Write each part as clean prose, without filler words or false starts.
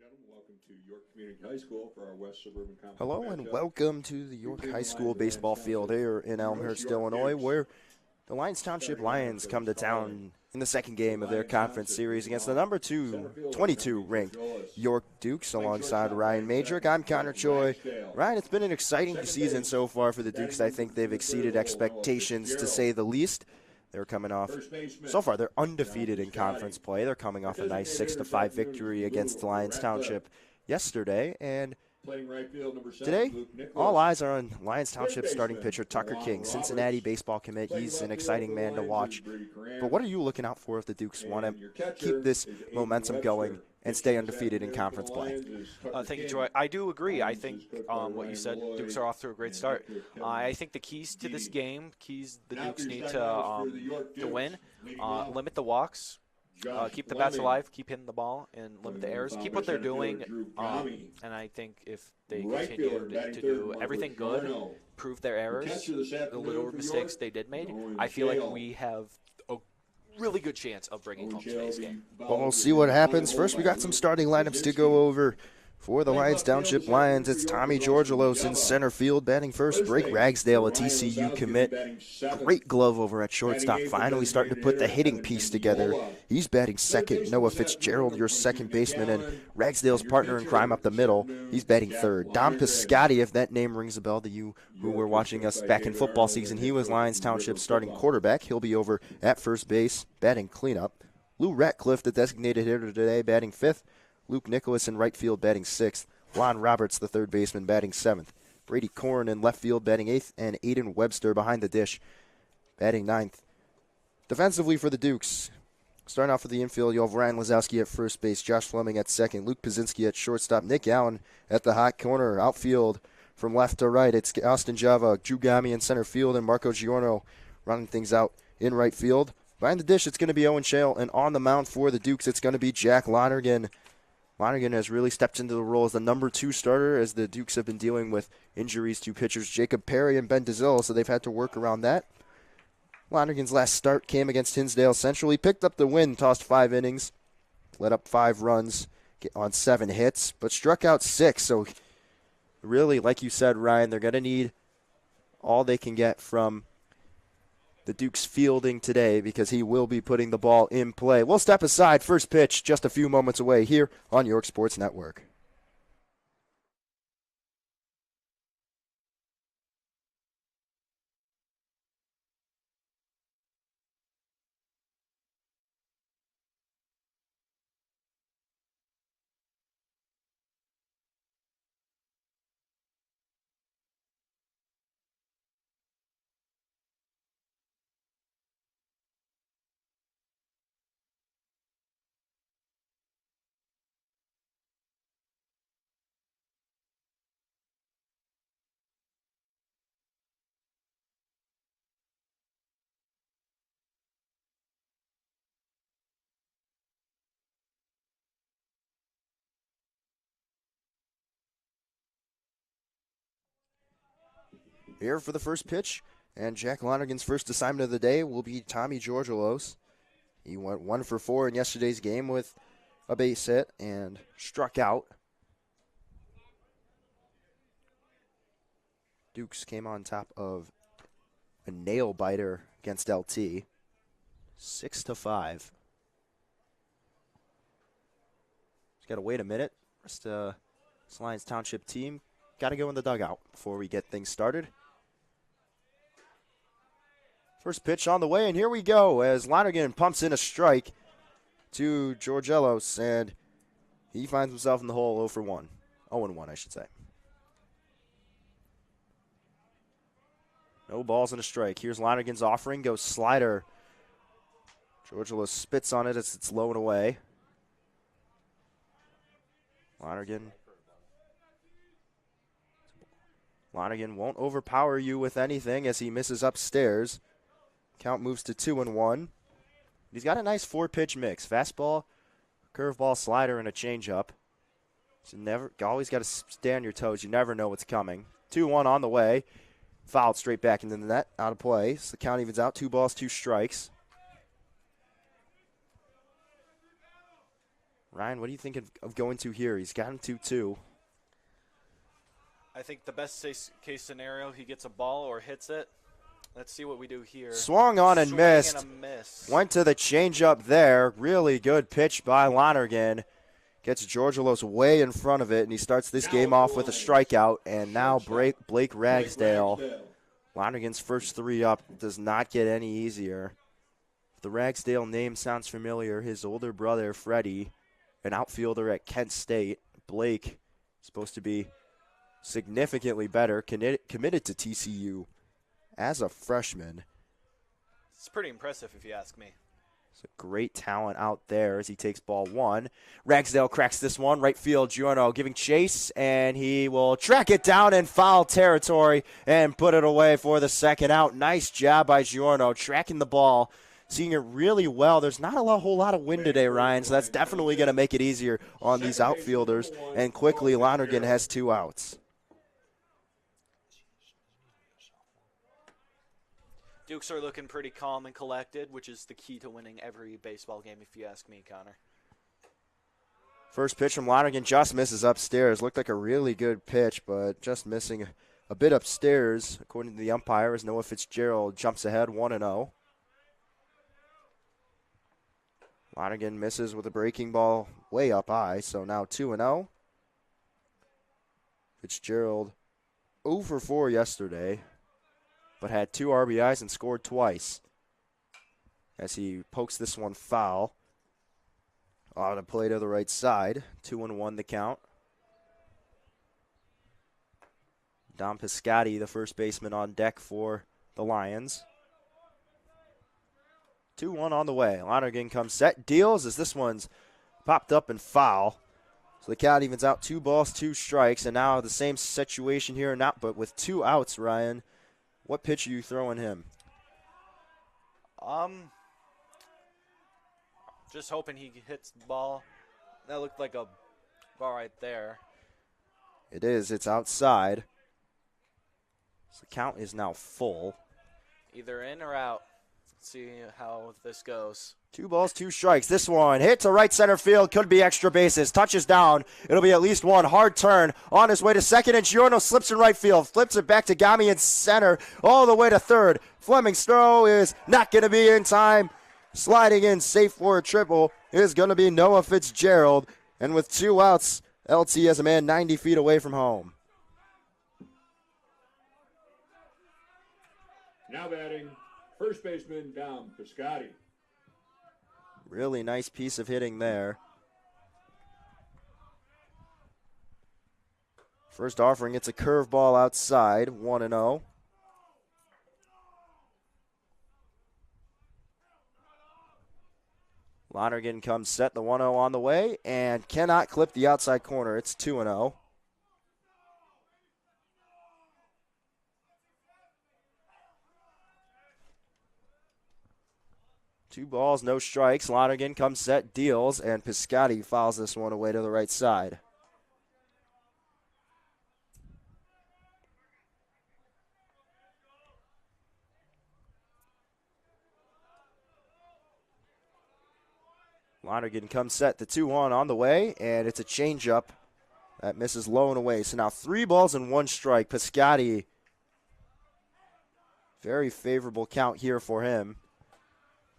gentlemen, welcome to York Community High School for our West Suburban Conference Hello and matchup. welcome to the York High School baseball field here in Elmhurst, Illinois, where the Lyons Township Lions come to town in the second game of their conference series against the number 22 ranked York Dukes alongside Ryan Major. I'm Connor Choi. Ryan, it's been an exciting season so far for the Dukes. I think they've exceeded expectations to say the least. They're coming off, so far they're undefeated in conference play. They're coming off a nice 6-5 victory against Lyons Township yesterday, and today, all eyes are on Lyons Township starting pitcher Tucker King, Cincinnati baseball commit. He's an exciting man to watch. But what are you looking out for if the Dukes want to keep this momentum going and stay undefeated in conference play? Thank you, Choi. I do agree. I think what you said, Dukes are off to a great start. I think the keys to this game, the Dukes need to win, limit the walks, keep the bats alive, keep hitting the ball, and limit the errors. Keep what they're doing, and I think if they continue to do everything good, prove their errors, the little mistakes they did make, I feel like we have a really good chance of bringing home today's game. Well, we'll see what happens. First, we got some starting lineups to go over. For the Lyons Township Lions, it's Tommy Georgelos in center field, batting first. Blake Ragsdale, a TCU commit. Great glove over at shortstop, finally starting to put the hitting piece together. He's batting second. Noah Fitzgerald, your second baseman, and Ragsdale's partner in crime up the middle. He's batting third. Dom Piscotti, if that name rings a bell to you who were watching us back in football season, he was Lyons Township's starting quarterback. He'll be over at first base, batting cleanup. Lou Ratcliffe, the designated hitter today, batting fifth. Luke Nicholas in right field batting sixth. Lon Roberts, the third baseman, batting seventh. Brady Korn in left field batting eighth. And Aiden Webster behind the dish batting ninth. Defensively for the Dukes, starting off with the infield, you have Ryan Lazowski at first base, Josh Fleming at second, Luke Pazinski at shortstop, Nick Allen at the hot corner. Outfield from left to right, it's Austin Java, Drew Gami in center field, and Marco Giorno running things out in right field. Behind the dish, it's going to be Owen Shale, and on the mound for the Dukes, it's going to be Jack Lonergan. Lonergan has really stepped into the role as the number 2 starter as the Dukes have been dealing with injuries to pitchers Jacob Perry and Ben DeZillo, so they've had to work around that. Lonergan's last start came against Hinsdale Central. He picked up the win, tossed 5 innings, let up 5 runs on 7 hits, but struck out 6. So really, like you said, Ryan, they're going to need all they can get from the Dukes fielding today because he will be putting the ball in play. We'll step aside. First pitch just a few moments away here on York Sports Network. Here for the first pitch, and Jack Lonergan's first assignment of the day will be Tommy Georgelos. He went 1 for 4 in yesterday's game with a base hit and struck out. Dukes came on top of a nail biter against LT, 6-5. Just got to wait a minute. Rest of this Lyons Township team got to go in the dugout before we get things started. First pitch on the way, and here we go as Lonergan pumps in a strike to Georgelos, and he finds himself in the hole 0 for 1. 0-1, I should say. No balls and a strike. Here's Lonergan's offering, goes slider. Georgelos spits on it as it's low and away. Lonergan won't overpower you with anything as he misses upstairs. Count moves to 2-1. He's got a nice 4-pitch mix. Fastball, curveball, slider, and a changeup. So always got to stay on your toes. You never know what's coming. 2-1 on the way. Fouled straight back into the net. Out of play. So the count evens out. 2 balls, 2 strikes. Ryan, what do you think of going to here? He's got him 2-2. I think the best case scenario, he gets a ball or hits it. Let's see what we do here. Swung on and missed. And a miss. Went to the changeup there. Really good pitch by Lonergan. Gets Georgelos way in front of it, and he starts this game off with a strikeout. And now Blake Ragsdale. Lonergan's first 3 up does not get any easier. If the Ragsdale name sounds familiar, his older brother, Freddie, an outfielder at Kent State. Blake, supposed to be significantly better, committed to TCU as a freshman. It's pretty impressive if you ask me. It's a great talent out there as he takes ball 1. Ragsdale cracks this one. Right field, Giorno giving chase, and he will track it down in foul territory and put it away for the second out. Nice job by Giorno tracking the ball, seeing it really well. There's not a whole lot of wind today, Ryan, so that's definitely going to make it easier on these outfielders. And quickly, Lonergan has 2 outs. Dukes are looking pretty calm and collected, which is the key to winning every baseball game, if you ask me, Connor. First pitch from Lonergan just misses upstairs. Looked like a really good pitch, but just missing a bit upstairs, according to the umpire, as Noah Fitzgerald jumps ahead 1-0. Lonergan misses with a breaking ball way up high, so now 2-0. Fitzgerald 0 for 4 yesterday, but had 2 RBIs and scored twice as he pokes this one foul. On a play to the right side. 2-1 the count. Dom Piscotti, the first baseman, on deck for the Lions. 2-1 on the way. Lonergan comes set, deals as this one's popped up and foul. So the count evens out 2 balls, 2 strikes, and now the same situation here, but with 2 outs, Ryan. What pitch are you throwing him? Just hoping he hits the ball. That looked like a ball right there. It is. It's outside. So the count is now full. Either in or out. Let's see how this goes. 2 balls, 2 strikes. This one hit to right center field. Could be extra bases. Touches down. It'll be at least one. Hard turn on his way to second. And Giorno slips in right field. Flips it back to Gami in center. All the way to third. Fleming's throw is not going to be in time. Sliding in safe for a triple is going to be Noah Fitzgerald. And with 2 outs, LT has a man 90 feet away from home. Now batting, first baseman Dom Piscotti. Really nice piece of hitting there. First offering, it's a curveball outside, 1-0. Lonergan comes set, the 1-0 on the way, and cannot clip the outside corner. It's 2-0. Two balls, no strikes. Lonergan comes set, deals, and Piscotti fouls this one away to the right side. Lonergan comes set, the 2-1 on the way, and it's a changeup that misses low and away. So now 3 balls and 1 strike. Piscotti, very favorable count here for him.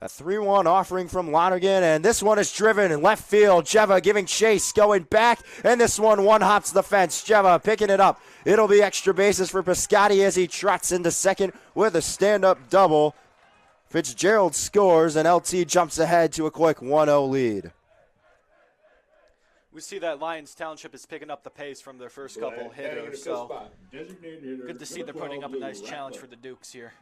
A 3-1 offering from Lonergan, and this one is driven in left field. Jeva giving chase, going back, and this one hops the fence. Jeva picking it up. It'll be extra bases for Piscotti as he trots into second with a stand-up double. Fitzgerald scores, and LT jumps ahead to a quick 1-0 lead. We see that Lyons Township is picking up the pace from their first couple hitters, so good to see they're putting up a nice challenge for the Dukes here.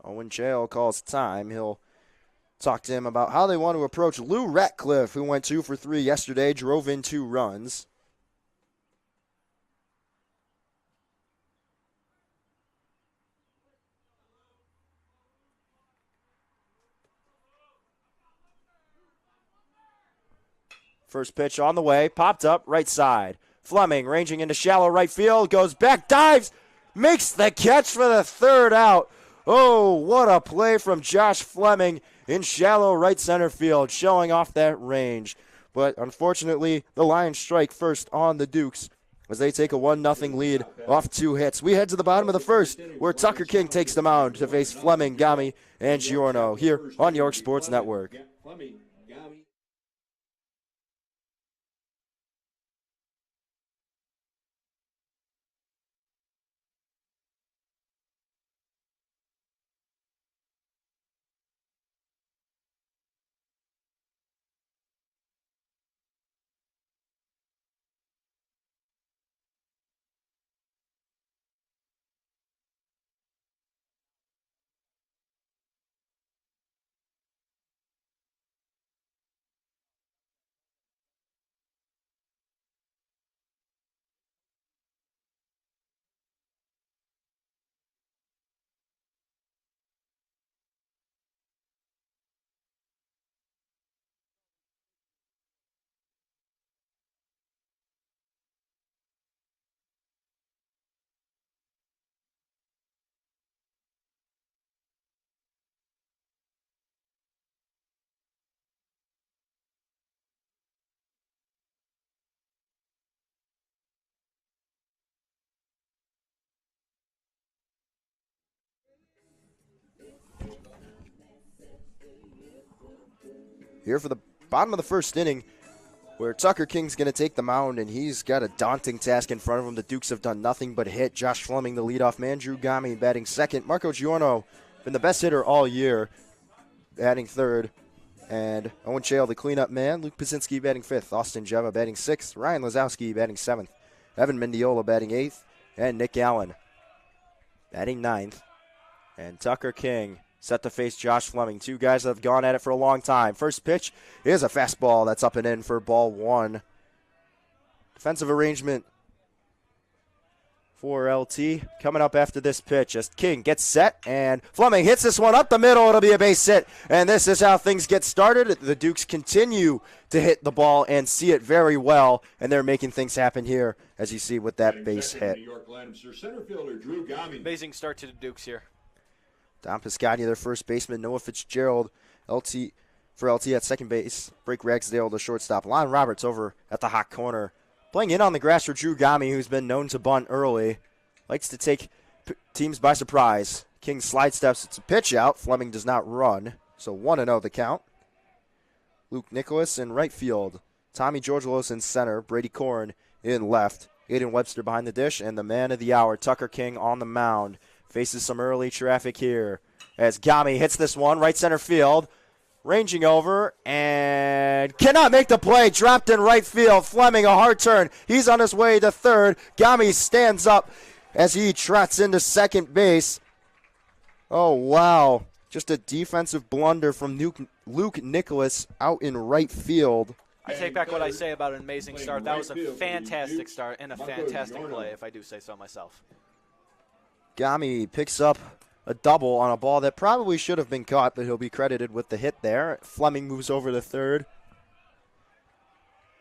Owen Chael calls time. He'll talk to him about how they want to approach Lou Ratcliffe, who went 2 for 3 yesterday, drove in 2 runs. First pitch on the way, popped up, right side. Fleming ranging into shallow right field, goes back, dives, makes the catch for the 3rd out. Oh, what a play from Josh Fleming in shallow right center field, showing off that range. But unfortunately, the Lions strike first on the Dukes as they take a 1-0 lead off 2 hits. We head to the bottom of the first, where Tucker King takes the mound to face Fleming, Gami, and Giorno here on York Sports Network. Here for the bottom of the first inning, where Tucker King's going to take the mound, and he's got a daunting task in front of him. The Dukes have done nothing but hit. Josh Fleming, the leadoff man. Drew Gami batting second. Marco Giorno, been the best hitter all year, batting third. And Owen Chale, the cleanup man. Luke Pazinski batting fifth. Austin Jeva batting sixth. Ryan Lazowski batting seventh. Evan Mendiola batting eighth. And Nick Allen batting ninth. And Tucker King set to face Josh Fleming. Two guys that have gone at it for a long time. First pitch is a fastball that's up and in for ball one. Defensive arrangement for LT coming up after this pitch as King gets set and Fleming hits this one up the middle. It'll be a base hit, and this is how things get started. The Dukes continue to hit the ball and see it very well, and they're making things happen here, as you see with that base hit. Amazing start to the Dukes here. Don Piscotty, their first baseman. Noah Fitzgerald, LT at second base. Blake Ragsdale, the shortstop. Lon Roberts over at the hot corner. Playing in on the grass for Drew Gami, who's been known to bunt early. Likes to take teams by surprise. King slide steps. It's a pitch out. Fleming does not run. So 1-0 the count. Luke Nicholas in right field. Tommy Georgelos in center. Brady Corn in left. Aiden Webster behind the dish. And the man of the hour, Tucker King, on the mound. Faces some early traffic here as Gami hits this one right center field. Ranging over and cannot make the play. Dropped in right field. Fleming, a hard turn. He's on his way to third. Gami stands up as he trots into second base. Oh, wow. Just a defensive blunder from Luke Nicholas out in right field. I take back what I say about an amazing start. That was a fantastic start and a fantastic play, if I do say so myself. Gami picks up a double on a ball that probably should have been caught, but he'll be credited with the hit there. Fleming moves over to third.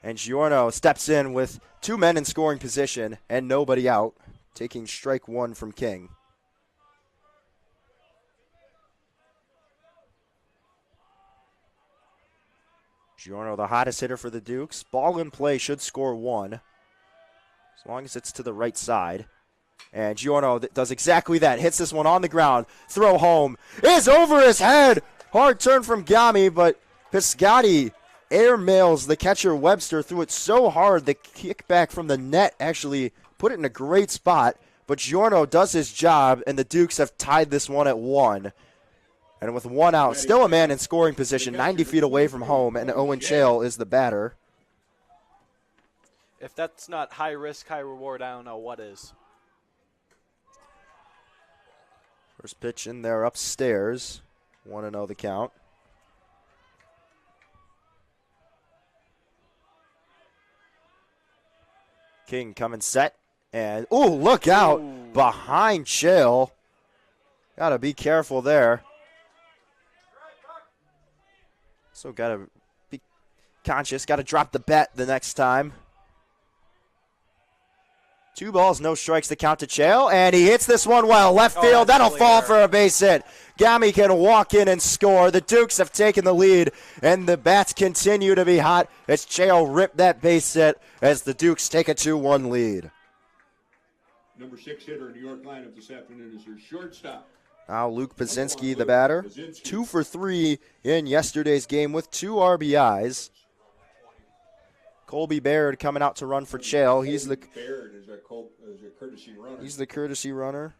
And Giorno steps in with two men in scoring position and nobody out, taking strike one from King. Giorno, the hottest hitter for the Dukes. Ball in play, should score one, as long as it's to the right side. And Giorno does exactly that. Hits this one on the ground. Throw home is over his head. Hard turn from Gami, but Piscotty airmails the catcher Webster. Threw it so hard, the kickback from the net actually put it in a great spot. But Giorno does his job, and the Dukes have tied this one at 1. And with one out, still a man in scoring position, 90 feet away from home, and Owen Chale is the batter. If that's not high risk, high reward, I don't know what is. First pitch in there upstairs. 1-0 the count. King coming set. And, ooh, look out. Ooh. Behind Chale. Got to be careful there. So got to be conscious. Got to drop the bat the next time. 2 balls, no strikes to count to Choi, and he hits this one well. Left field, that'll fall for a base hit. Gami can walk in and score. The Dukes have taken the lead, and the bats continue to be hot as Choi ripped that base hit as the Dukes take a 2-1 lead. Number 6 hitter in New York lineup this afternoon is their shortstop. Now Luke Pazinski, the batter, 2 for 3 in yesterday's game with 2 RBIs. Colby Baird coming out to run for Choi. He's the courtesy runner.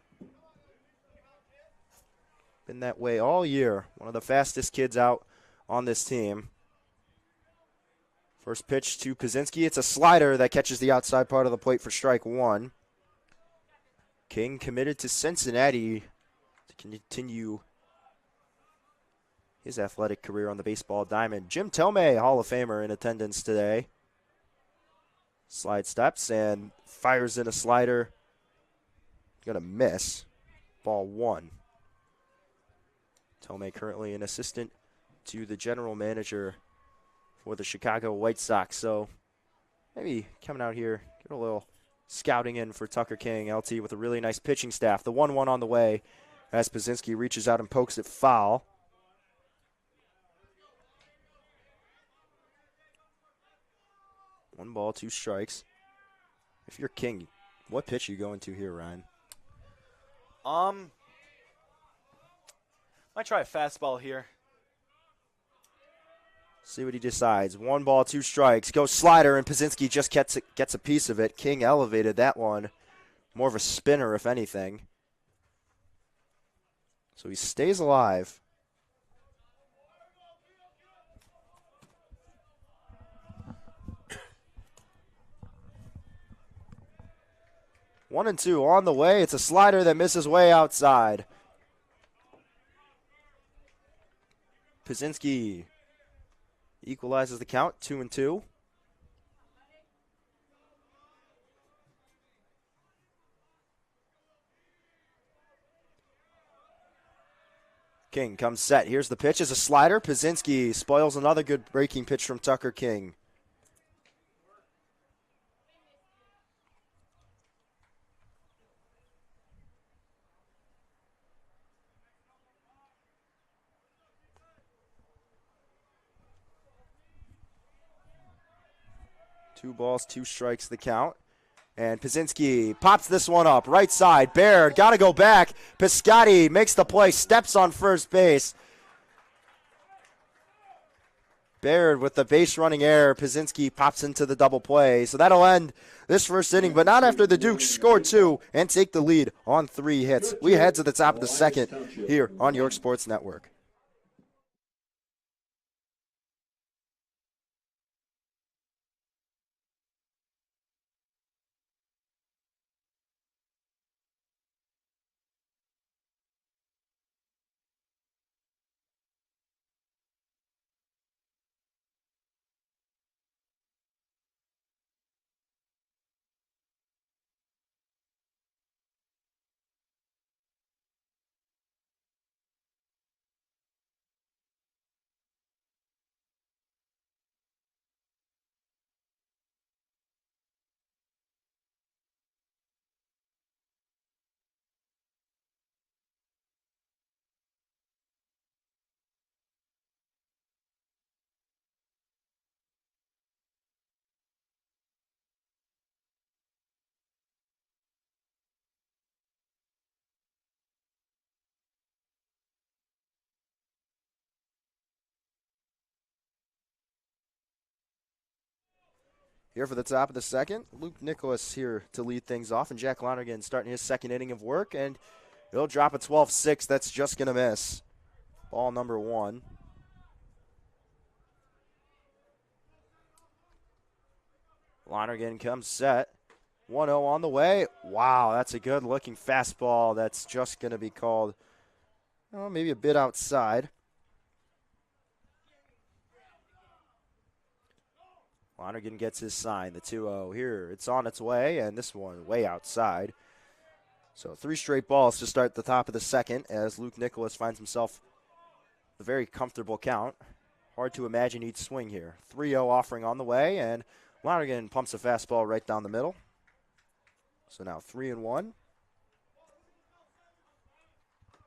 Been that way all year. One of the fastest kids out on this team. First pitch to Pazinski. It's a slider that catches the outside part of the plate for strike 1. King committed to Cincinnati to continue his athletic career on the baseball diamond. Jim Tomei, Hall of Famer, in attendance today. Slide steps and fires in a slider. Gonna miss. Ball 1. Tomei currently an assistant to the general manager for the Chicago White Sox. So maybe coming out here, get a little scouting in for Tucker King, LT, with a really nice pitching staff. The 1-1 on the way as Pazinski reaches out and pokes it foul. One ball, 2 strikes. If you're King, what pitch are you going to here, Ryan? Might try a fastball here. See what he decides. 1 ball, 2 strikes. Goes slider, and Pazinski just gets a piece of it. King elevated that one. More of a spinner, if anything. So he stays alive. One and 2 on the way. It's a slider that misses way outside. Pazinski equalizes the count, 2-2. King comes set. Here's the pitch. It's a slider. Pazinski spoils another good breaking pitch from Tucker King. Two balls, 2 strikes the count. And Pazinski pops this one up. Right side, Baird, got to go back. Piscotti makes the play, steps on first base. Baird with the base running error. Pazinski pops into the double play. So that'll end this first inning, but not after the Dukes score 2 and take the lead on 3 hits. We head to the top of the second here on York Sports Network. Here for the top of the second, Luke Nicholas here to lead things off, and Jack Lonergan starting his second inning of work, and he'll drop a 12-6. That's just going to miss. Ball number 1. Lonergan comes set. 1-0 on the way. Wow, that's a good-looking fastball. That's just going to be called, maybe a bit outside. Lonergan gets his sign, the 2-0 here. It's on its way, and this one way outside. So 3 straight balls to start the top of the second as Luke Nicholas finds himself a very comfortable count. Hard to imagine he'd swing here. 3-0 offering on the way, and Lonergan pumps a fastball right down the middle. So now 3-1.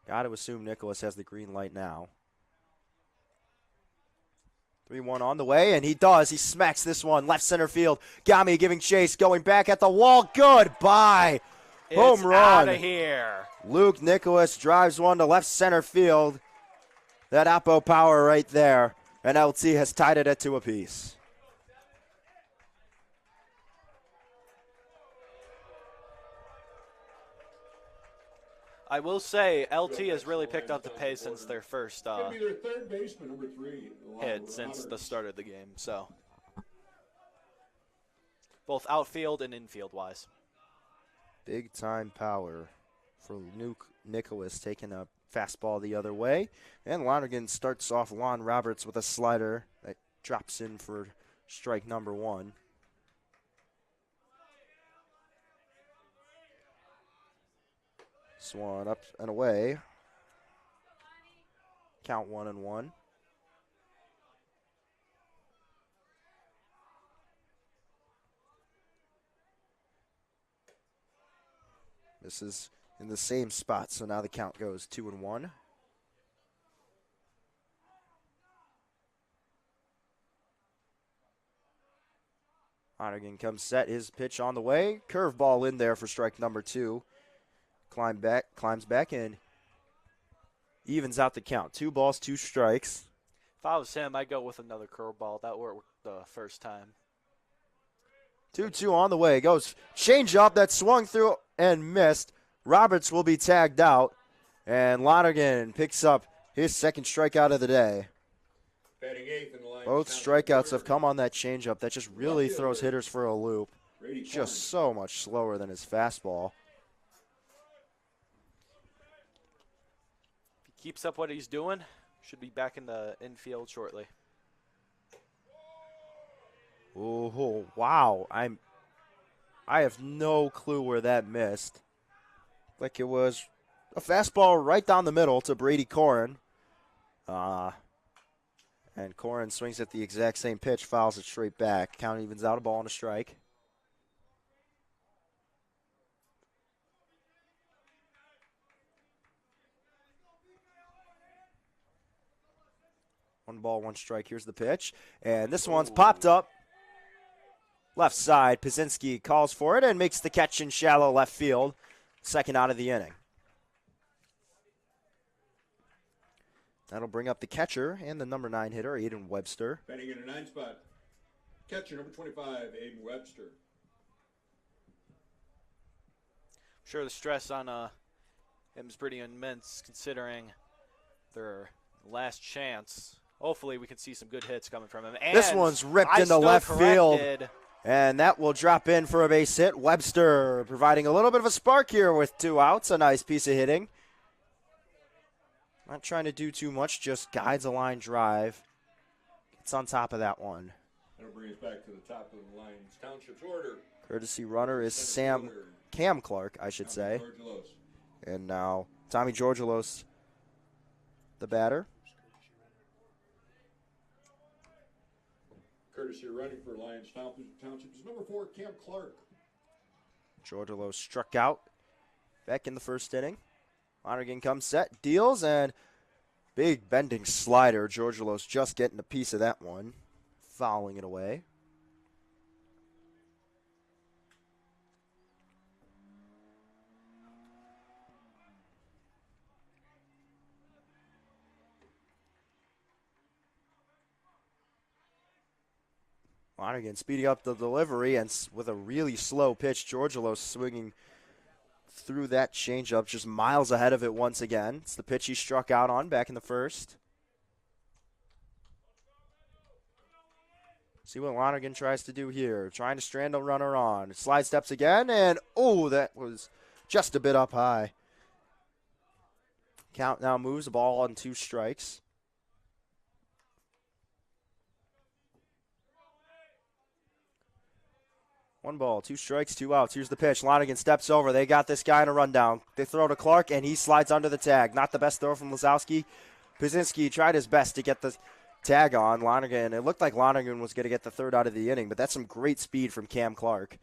Got to assume Nicholas has the green light now. 3-1 on the way, and he does. He smacks this one. Left center field. Gami giving chase. Going back at the wall. Goodbye. Home run. Out of here. Luke Nicholas drives one to left center field. That Oppo power right there. And LT has tied it at 2 apiece. I will say LT has really picked up the pace since their first Be their third baseman, number 3. hit since the start of the game. So both outfield and infield wise. Big time power for Luke Nicholas, taking a fastball the other way. And Lonergan starts off Lon Roberts with a slider that drops in for strike number 1. Swan up and away. Count 1-1. This is in the same spot, so now the count goes 2-1. Lonergan comes set, his pitch on the way. Curveball in there for strike number 2. Climbs back and evens out the count. 2 balls, 2 strikes. If I was him, I'd go with another curveball. That worked the first time. 2-2 on the way. Goes change up that swung through and missed. Roberts will be tagged out. And Lonergan picks up his second strikeout of the day. Both strikeouts have come on that changeup. That just really throws hitters for a loop. Just so much slower than his fastball. Keeps up what he's doing, should be back in the infield shortly. Oh, wow. I have no clue where that missed. Like it was a fastball right down the middle to Brady Corrin. And Corrin swings at the exact same pitch, fouls it straight back. Count evens out, a ball and a strike. One ball, 1 strike. Here's the pitch. And this one's popped up. Left side. Pazinski calls for it and makes the catch in shallow left field. Second out of the inning. That'll bring up the catcher and the number 9 hitter, Aiden Webster. Batting in a 9 spot. Catcher number 25, Aiden Webster. I'm sure the stress on him is pretty immense considering their last chance. Hopefully we can see some good hits coming from him. And this one's ripped into left field. And that will drop in for a base hit. Webster providing a little bit of a spark here with 2 outs. A nice piece of hitting. Not trying to do too much, just guides a line drive. Gets on top of that one. That'll bring us back to the top of the Lyons Township's order. Courtesy runner is Cam Clark, I should say. And now Tommy Georgelos, the batter. Courtesy running for Lyons Township is number 4, Cam Clark. Georgelos struck out back in the first inning. Lonergan comes set, deals, and big bending slider. Georgelos just getting a piece of that one, fouling it away. Lonergan speeding up the delivery, and with a really slow pitch, Georgelos swinging through that changeup, just miles ahead of it once again. It's the pitch he struck out on back in the first. See what Lonergan tries to do here. Trying to strand a runner on. Slide steps again, and oh, that was just a bit up high. Count now moves, the ball on 2 strikes. One ball, 2 strikes, 2 outs. Here's the pitch. Lonergan steps over. They got this guy in a rundown. They throw to Clark, and he slides under the tag. Not the best throw from Lazowski. Pazinski tried his best to get the tag on Lonergan. It looked like Lonergan was going to get the 3rd out of the inning, but that's some great speed from Cam Clark.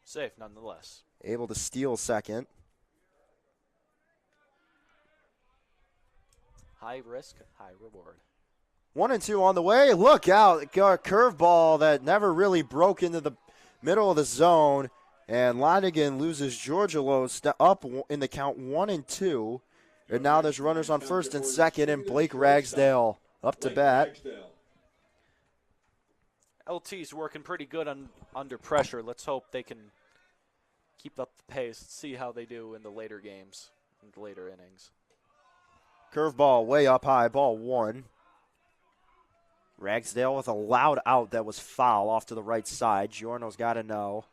Safe nonetheless. able to steal second. High risk, high reward. 1-2 on the way. Look out. Got a curveball that never really broke into the middle of the zone. And Lonigan loses Georgelo up in the count 1-2. And now there's runners on first and second, and Blake Ragsdale up to bat. LT's working pretty good under pressure. Let's hope they can keep up the pace. See how they do in the later games, in the later innings. Curveball way up high, ball one. Ragsdale with a loud out that was foul off to the right side. Giorno's got to know.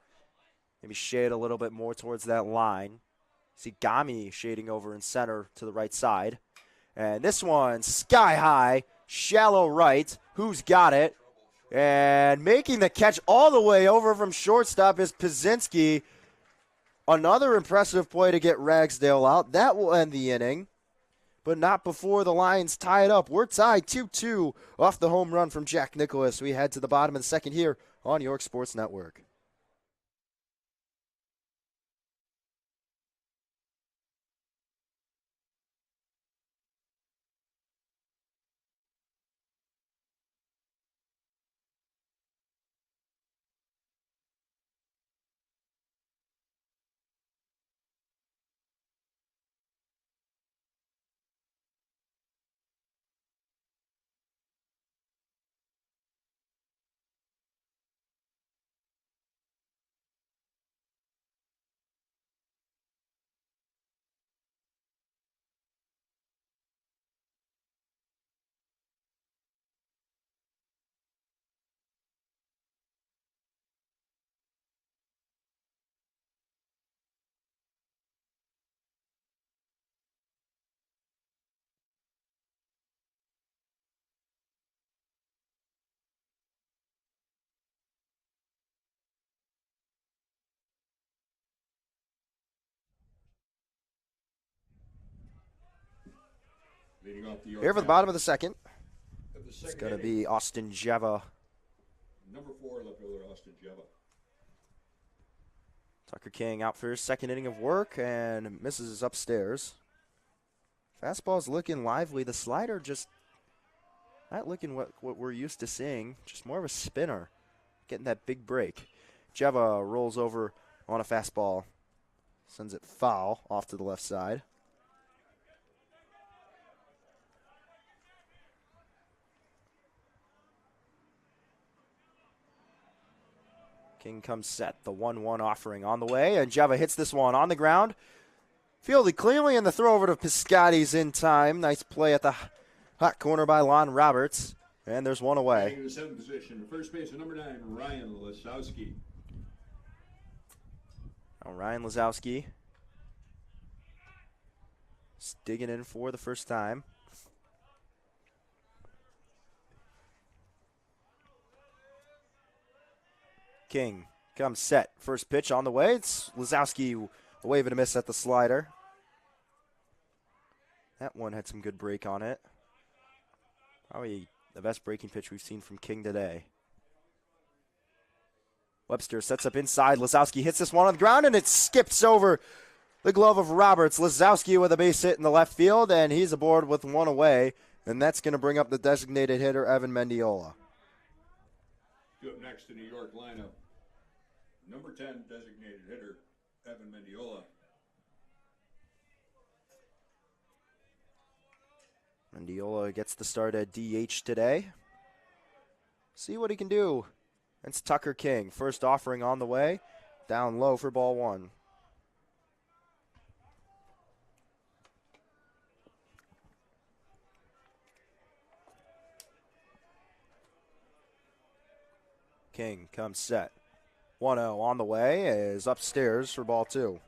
Maybe shade a little bit more towards that line. See Gami shading over in center to the right side. And this one, sky high, shallow right. Who's got it? And making the catch all the way over from shortstop is Pazinski. Another impressive play to get Ragsdale out. That will end the inning, but not before the Lions tie it up. We're tied 2-2 off the home run from Jack Nicklaus. We head to the bottom of the second here on York Sports Network. Here for the bottom of the second, it's going to be Austin Jeva. Number 4, left fielder Austin Jeva. Tucker King out for his second inning of work and misses upstairs. Fastball's looking lively. The slider just not looking what we're used to seeing. Just more of a spinner, getting that big break. Jeva rolls over on a fastball, sends it foul off to the left side. King comes set, the 1-1 offering on the way, and Jeva hits this one on the ground. Fielded cleanly, and the throw over to Piscotty's in time. Nice play at the hot corner by Lon Roberts, and there's one away. In the 7th position, first baseman number 9, Ryan Lisowski. Now Ryan Lisowski digging in for the first time. King comes set. First pitch on the way. It's Lisowski a wave and a miss at the slider. That one had some good break on it. Probably the best breaking pitch we've seen from King today. Webster sets up inside. Lisowski hits this one on the ground, and it skips over the glove of Roberts. Lisowski with a base hit in the left field, and he's aboard with one away. And that's going to bring up the designated hitter, Evan Mendiola. Up next to New York lineup, number 10 designated hitter, Evan Mendiola. Mendiola gets the start at DH today. See what he can do. It's Tucker King. First offering on the way. Down low for ball one. King comes set. 1-0 on the way is upstairs for ball two.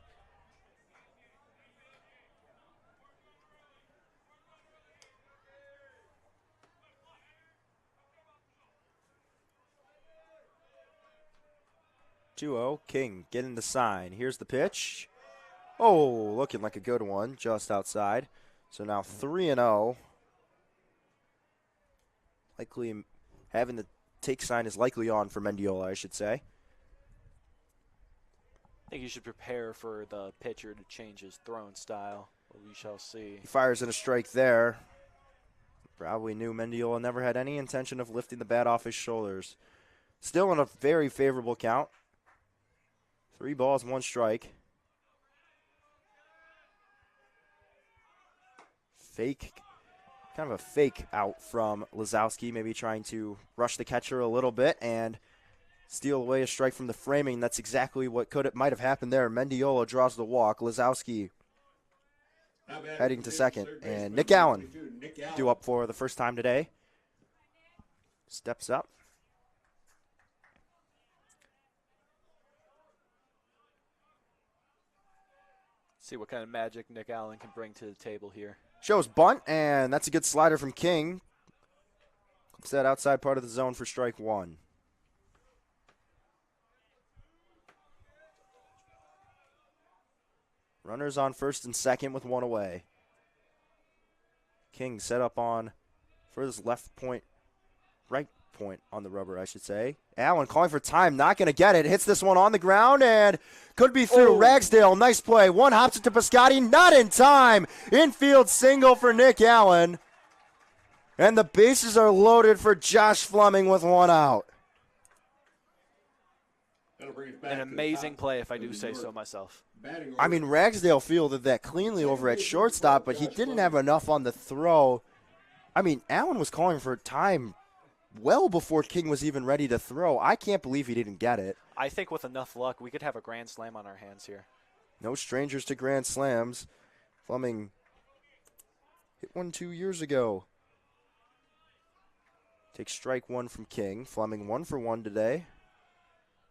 King getting the sign. Here's the pitch. Oh, looking like a good one just outside. So now 3-0. Likely having the take sign is likely on for Mendiola, I should say. think you should prepare for the pitcher to change his throwing style. We shall see. He fires in a strike there. Probably knew Mendiola never had any intention of lifting the bat off his shoulders. Still in a very favorable count. 3 balls, 1 strike. Kind of a fake out from Lazowski, maybe trying to rush the catcher a little bit and steal away a strike from the framing. That's exactly what might have happened there. Mendiola draws the walk. Lazowski heading to second. And Nick Allen, due up for the first time today, steps up. See what kind of magic Nick Allen can bring to the table here. Shows bunt, and that's a good slider from King. Clips that outside part of the zone for strike 1. Runners on first and second with 1 away. King set up on furthest left point, right point on the rubber, I should say. Allen calling for time, not going to get it. Hits this one on the ground and could be through. Ragsdale, nice play. One hops it to Piscotti, not in time. Infield single for Nick Allen. And the bases are loaded for Josh Fleming with 1 out. An amazing play, if I do say so myself. I mean, Ragsdale fielded that cleanly over at shortstop, but he didn't have enough on the throw. I mean, Allen was calling for time well before King was even ready to throw. I can't believe he didn't get it. I think with enough luck, we could have a grand slam on our hands here. No strangers to grand slams. Fleming hit one 2 years ago. Takes strike 1 from King. Fleming 1 for 1 today.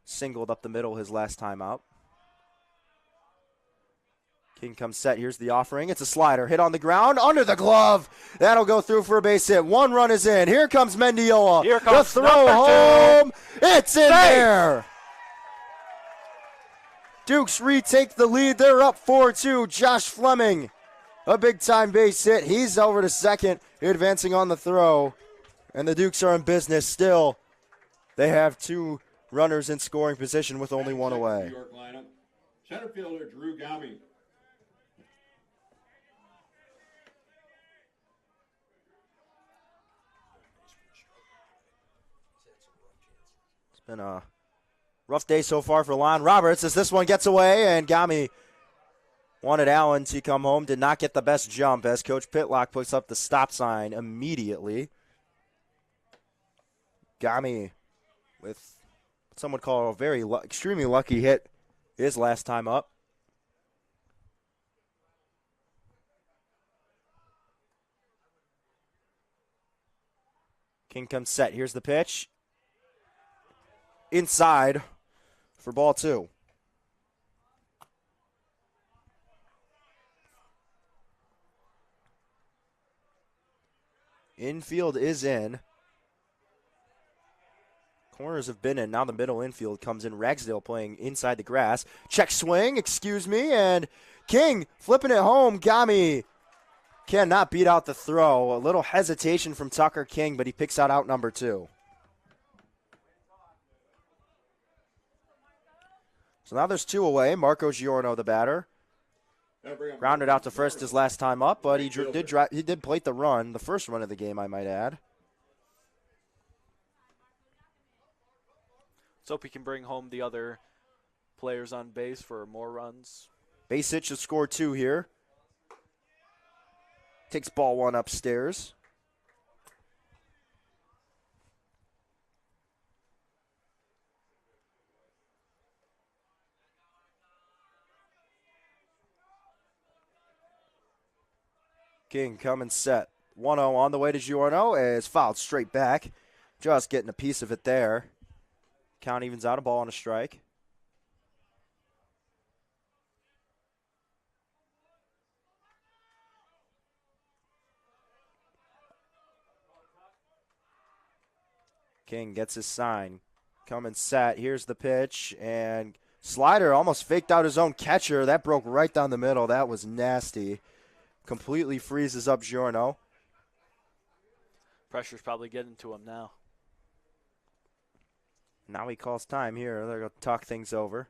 Singled up the middle his last time out. King comes set. Here's the offering. It's a slider. Hit on the ground. Under the glove. That'll go through for a base hit. 1 run is in. Here comes Mendiola. Here comes the throw home. It's in there. Dukes retake the lead. They're up 4-2. Josh Fleming, a big-time base hit. He's over to second, advancing on the throw. And the Dukes are in business still. They have 2 runners in scoring position with only 1 away. New York lineup. Center fielder Drew Gami. It's been a rough day so far for Lon Roberts as this one gets away, and Gami wanted Allen to come home. Did not get the best jump as Coach Pitlock puts up the stop sign immediately. Gami with what some would call a very extremely lucky hit his last time up. King comes set. Here's the pitch. Inside for ball 2. Infield is in. Corners have been in. Now the middle infield comes in. Ragsdale playing inside the grass. Check swing, excuse me, and King flipping it home. Gami cannot beat out the throw. A little hesitation from Tucker King, but he picks out number 2. So now there's 2 away. Marco Giorno, the batter. Grounded out to first his last time up, but he did plate the run, the first run of the game, I might add. Let's hope he can bring home the other players on base for more runs. Base hit should score 2 here. Takes ball 1 upstairs. King coming set. 1-0 on the way to Giorno is fouled straight back. Just getting a piece of it there. Count evens out, a ball and a strike. King gets his sign. Coming set. Here's the pitch. And slider almost faked out his own catcher. That broke right down the middle. That was nasty. Completely freezes up Giorno. Pressure's probably getting to him now. Now he calls time here. They're going to talk things over.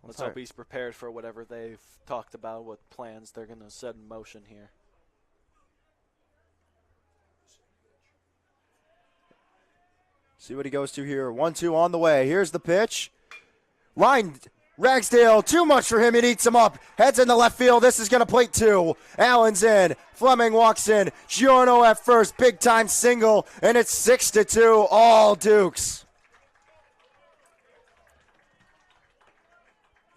Let's hope he's prepared for whatever they've talked about, what plans they're going to set in motion here. See what he goes to here. 1-2 on the way. Here's the pitch. Line, Ragsdale, too much for him. He eats him up. Heads in the left field. This is going to plate 2. Allen's in. Fleming walks in. Giorno at first. Big time single. And it's 6-2. All Dukes.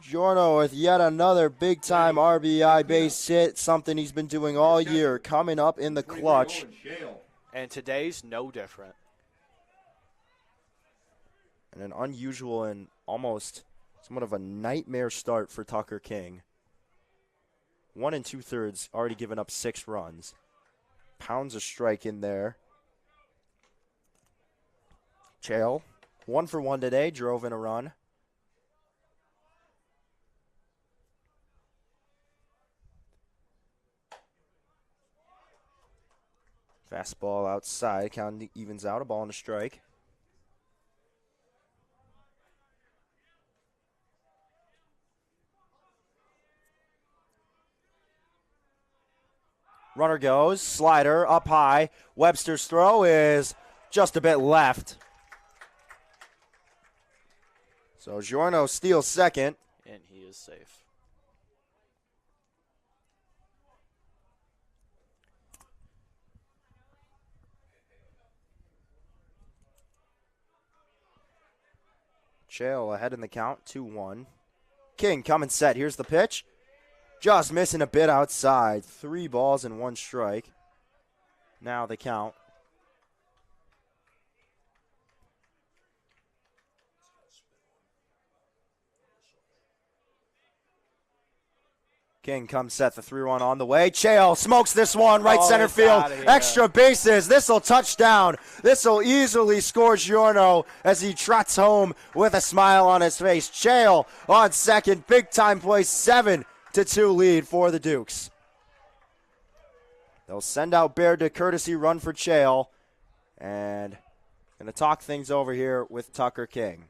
Giorno with yet another big time RBI base hit. Something he's been doing all year. Coming up in the clutch. And today's no different. And an unusual and almost somewhat of a nightmare start for Tucker King. 1 2/3, already given up 6 runs. Pounds a strike in there. Chael, 1 for 1 today, drove in a run. Fastball outside, count evens out, a ball and a strike. Runner goes, slider up high. Webster's throw is just a bit left. So Giorno steals second. And he is safe. Chael ahead in the count, 2-1. King coming set. Here's the pitch. Just missing a bit outside. 3 balls and 1 strike. Now the count. King comes set, the 3-1 on the way. Chael smokes this one, right center field. Extra bases. This'll touchdown. This'll easily score Giorno as he trots home with a smile on his face. Chael on second. Big time play, 7-2 lead for the Dukes. They'll send out Baird to courtesy run for Chael. And going to talk things over here with Tucker King.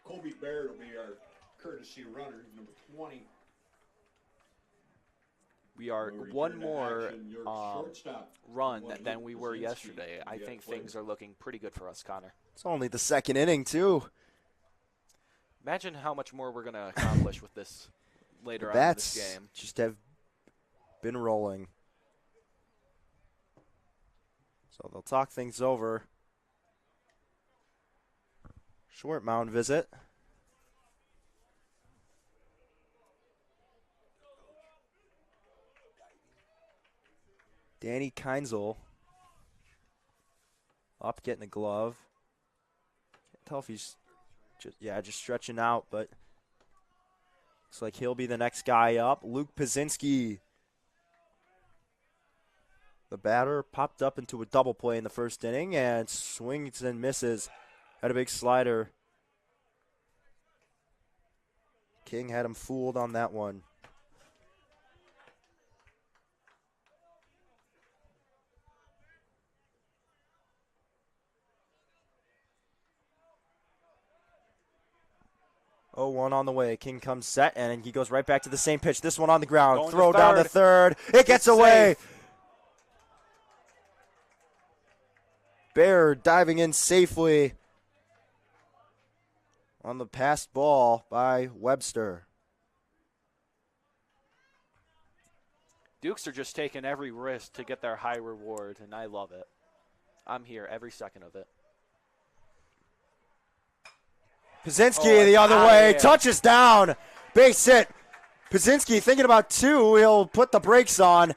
Kobe Baird will be our courtesy runner, number 20. We are one more run than we were yesterday. I think things are looking pretty good for us, Connor. It's only the second inning, too. Imagine how much more we're going to accomplish with this later on in this game. Just have been rolling. So they'll talk things over. Short mound visit. Danny Keinzel up, getting a glove. Can't tell if he's just stretching out, but looks like he'll be the next guy up. Luke Pazinski, the batter, popped up into a double play in the first inning and swings and misses. Had a big slider. King had him fooled on that one. Oh, 1 on the way. King comes set, and he goes right back to the same pitch. This one on the ground. Going Throw down to third. It gets away. Safe. Baird diving in safely on the passed ball by Webster. Dukes are just taking every risk to get their high reward, and I love it. I'm here every second of it. Pazinski the other way, touches down, base hit. Pazinski thinking about 2, he'll put the brakes on,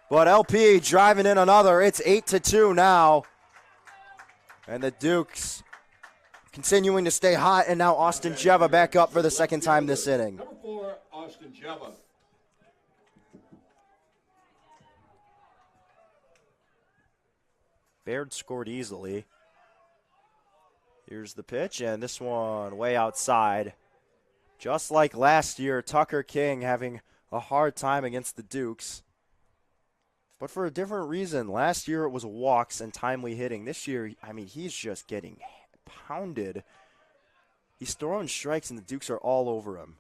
but LP driving in another. It's 8-2 now. And the Dukes continuing to stay hot, and now Austin Jeva back up for the second time this inning. Number 4, Austin Jeva. Baird scored easily. Here's the pitch, and this one way outside. Just like last year, Tucker King having a hard time against the Dukes. But for a different reason. Last year it was walks and timely hitting. This year, I mean, he's just getting pounded He's throwing strikes, and the Dukes are all over him.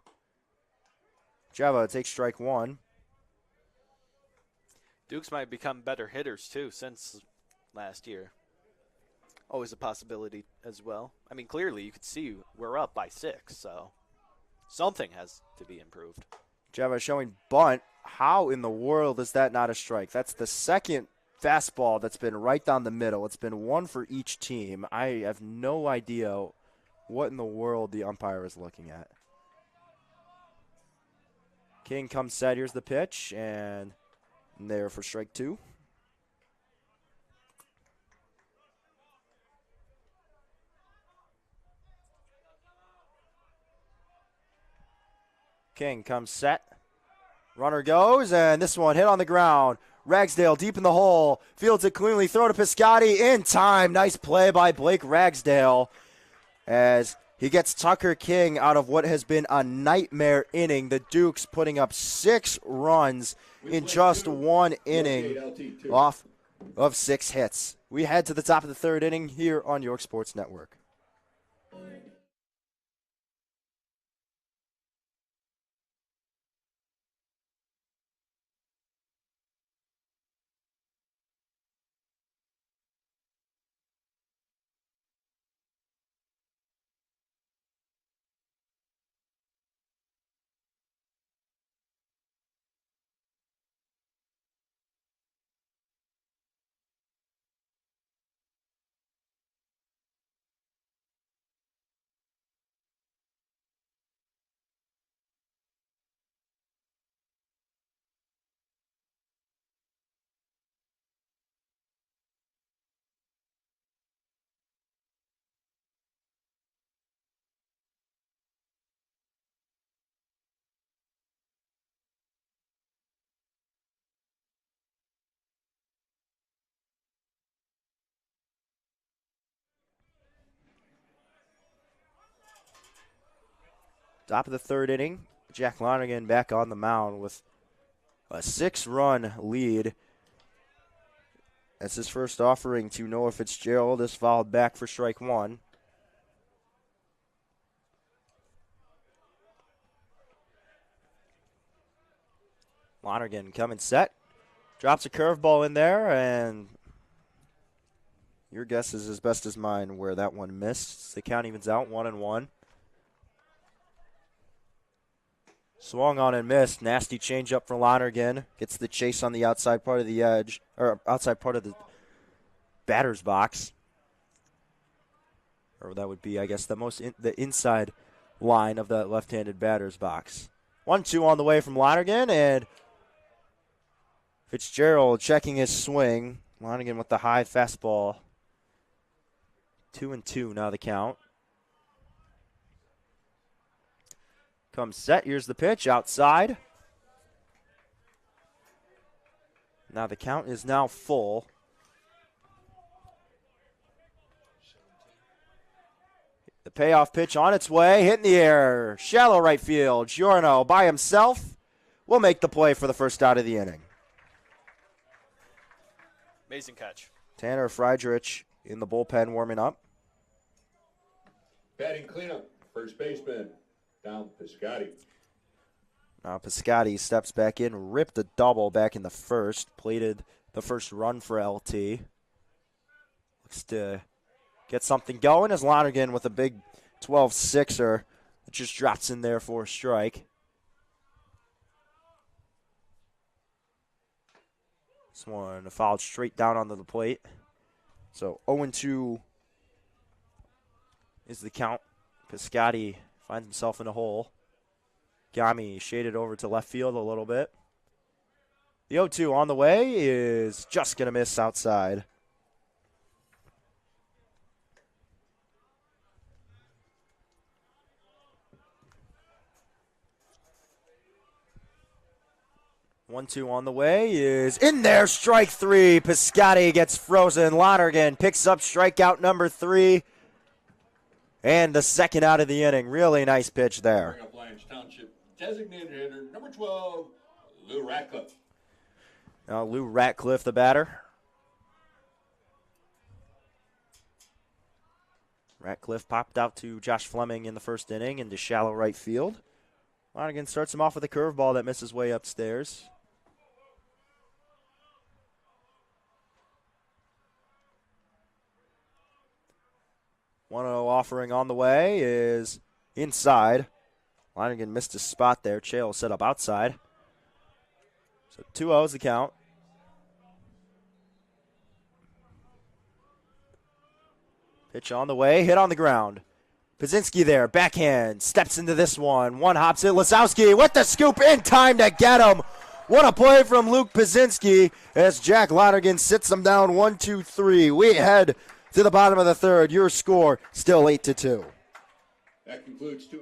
Java takes strike one. Dukes might become better hitters, too, since last year. Always a possibility as well. I mean, clearly you could see we're up by 6, so something has to be improved. Java showing bunt. How in the world is that not a strike? That's the second fastball that's been right down the middle. It's been one for each team. I have no idea what in the world the umpire is looking at. King comes set. Here's the pitch, and there for strike two. King comes set. Runner goes, and this one hit on the ground. Ragsdale deep in the hole. Fields it cleanly. Throw to Piscotti in time. Nice play by Blake Ragsdale as he gets Tucker King out of what has been a nightmare inning. The Dukes putting up 6 runs in just one inning off of 6 hits. We head to the top of the third inning here on York Sports Network. Top of the third inning, Jack Lonergan back on the mound with a 6-run lead. That's his first offering to Noah Fitzgerald. Is fouled back for strike one. Lonergan coming set. Drops a curveball in there, and your guess is as best as mine where that one missed. The count evens out 1-1. Swung on and missed. Nasty changeup for Lonergan. Gets the chase on the outside part of the edge, or outside part of the batter's box. Or that would be, I guess, the inside line of the left-handed batter's box. 1-2 on the way from Lonergan, and Fitzgerald checking his swing. Lonergan with the high fastball. 2-2 now the count. Comes set. Here's the pitch outside. Now the count is now full. The payoff pitch on its way. Hit in the air. Shallow right field. Giorno by himself will make the play for the first out of the inning. Amazing catch. Tanner Friedrich in the bullpen warming up. Batting cleanup. First baseman. Down Piscotti. Now Piscotti steps back in, ripped a double back in the first, plated the first run for LT. Looks to get something going as Lonergan with a big 12-6er that just drops in there for a strike. This one fouled straight down onto the plate. So 0-2 is the count. Piscotti finds himself in a hole. Gami shaded over to left field a little bit. The 0-2 on the way is just going to miss outside. One-two on the way is in there. Strike three. Piscotti gets frozen. Lonergan picks up strikeout number 3. And the second out of the inning. Really nice pitch there. Bring up Lyons Township designated hitter number 12, Lou Ratcliffe. Now Lou Ratcliffe, the batter. Ratcliffe popped out to Josh Fleming in the first inning into shallow right field. Lonergan starts him off with a curveball that misses way upstairs. 1-0 offering on the way is inside. Lonergan missed his spot there. Choi will set up outside. So 2-0 is the count. Pitch on the way, hit on the ground. Pazinski there, backhand, steps into this one. One hops it, Lisowski with the scoop in time to get him. What a play from Luke Pazinski as Jack Lonergan sits him down 1-2-3. We head to the bottom of the third. Your score still 8-2. That concludes 2.5.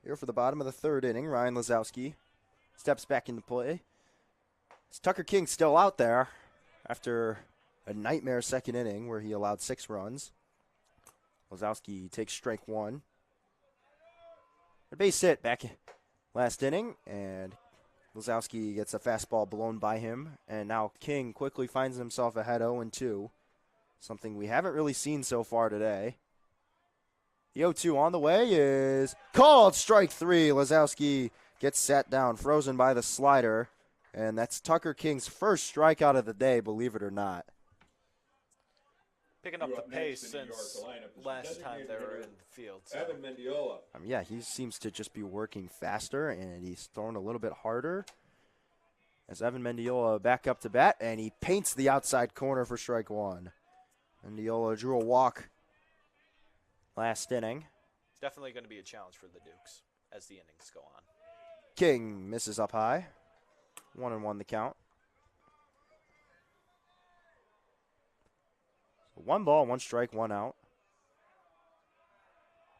Here for the bottom of the third inning, Ryan Lisowski steps back into play. It's Tucker King still out there after a nightmare second inning where he allowed 6 runs. Lisowski takes strike one. A base hit back last inning, and Lisowski gets a fastball blown by him, and now King quickly finds himself ahead 0-2, something we haven't really seen so far today. The 0-2 on the way is called strike 3. Lisowski gets sat down, frozen by the slider, and that's Tucker King's first strikeout of the day, believe it or not. Picking up the pace since last time they were in the field. So. Evan Mendiola. Yeah, he seems to just be working faster, and he's throwing a little bit harder. As Evan Mendiola back up to bat, and he paints the outside corner for strike 1. Mendiola drew a walk last inning. Definitely going to be a challenge for the Dukes as the innings go on. King misses up high. 1-1 the count. 1 ball, 1 strike, 1 out.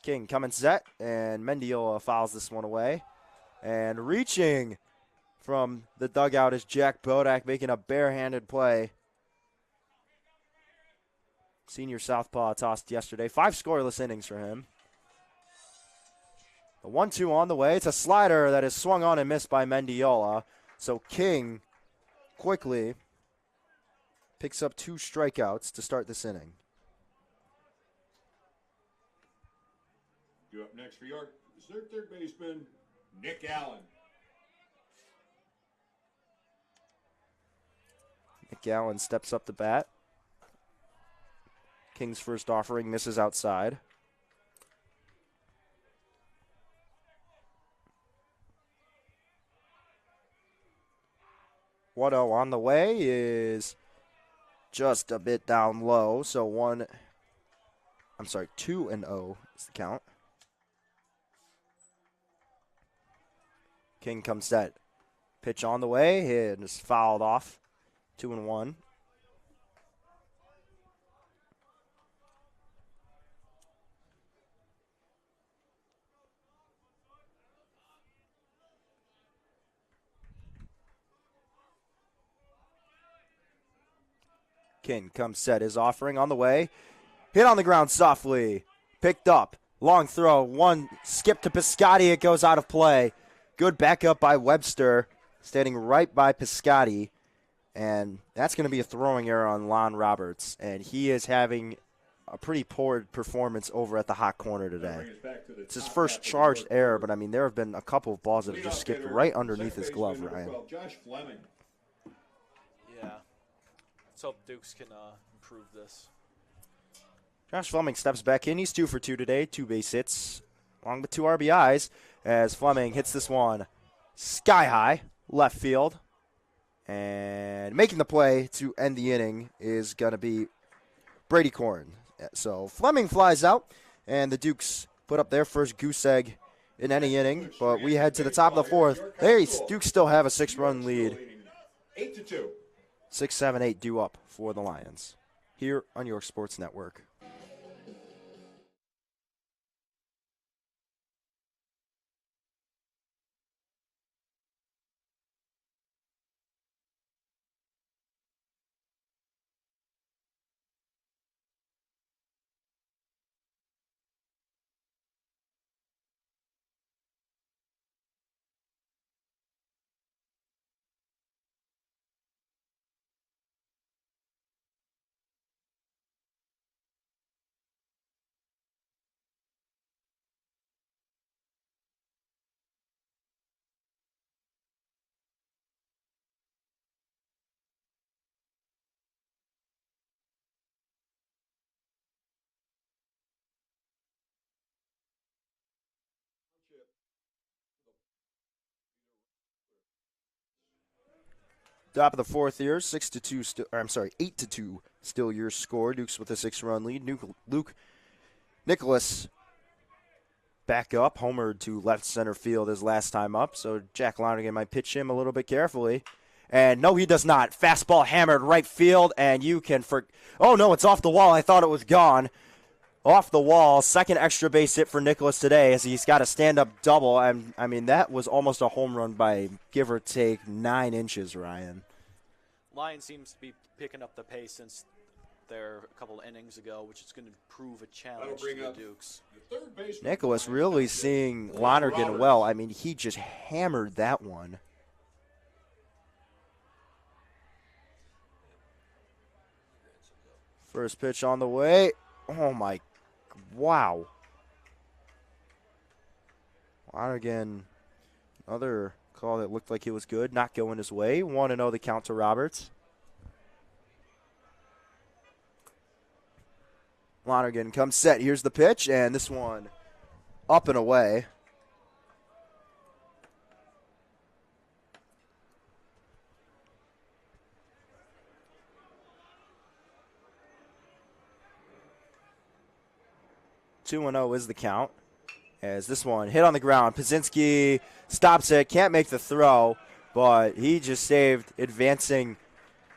King coming set, and Mendiola fouls this one away. And reaching from the dugout is Jack Bodak making a barehanded play. Senior southpaw tossed yesterday. 5 scoreless innings for him. The 1-2 on the way. It's a slider that is swung on and missed by Mendiola. So King quickly picks up 2 strikeouts to start this inning. Due up next for York is their third baseman, Nick Allen. Nick Allen steps up to bat. King's first offering misses outside. What-0 on the way is just a bit down low, so 2-0 is the count. King comes set. Pitch on the way, hit is fouled off. 2-1. King comes set, his offering on the way. Hit on the ground softly. Picked up. Long throw. One skip to Piscotti. It goes out of play. Good backup by Webster. standing right by Piscotti, and that's going to be a throwing error on Lon Roberts, and he is having a pretty poor performance over at the hot corner today. It's his first charged error, but, I mean, there have been a couple of balls that have just skipped right underneath his glove, Ryan. Josh Fleming. Yeah. Let's hope Dukes can improve this. Josh Fleming steps back in. He's 2 for 2 today, 2 base hits, along with 2 RBIs, as Fleming hits this one sky high, left field. And making the play to end the inning is going to be Brady Corn. So Fleming flies out, and the Dukes put up their first goose egg in any inning. But we head to the top of the 4th. Dukes still have a 6-run lead. 8-2. 6, 7, 8 due up for the Lions here on York Sports Network. Top of the 4th here, 8-2 still your score. Dukes with a 6-run lead. Luke Nicholas back up, homered to left center field his last time up, so Jack Lonergan might pitch him a little bit carefully. And no, he does not. Fastball hammered right field, and you can oh no, it's off the wall. I thought it was gone. Off the wall, second extra base hit for Nicholas today as he's got a stand-up double. I mean, that was almost a home run by give or take 9 inches, Ryan. Lyons seems to be picking up the pace since their a couple innings ago, which is going to prove a challenge to the Dukes. Nicholas really seeing Lonergan well. I mean, he just hammered that one. First pitch on the way. Oh, my. Wow. Lonergan, another call that looked like it was good, not going his way. 1-0 the count to Roberts. Lonergan comes set. Here's the pitch, and this one up and away. Two and 0 is the count. As this one hit on the ground, Pazinski stops it, can't make the throw, but he just saved advancing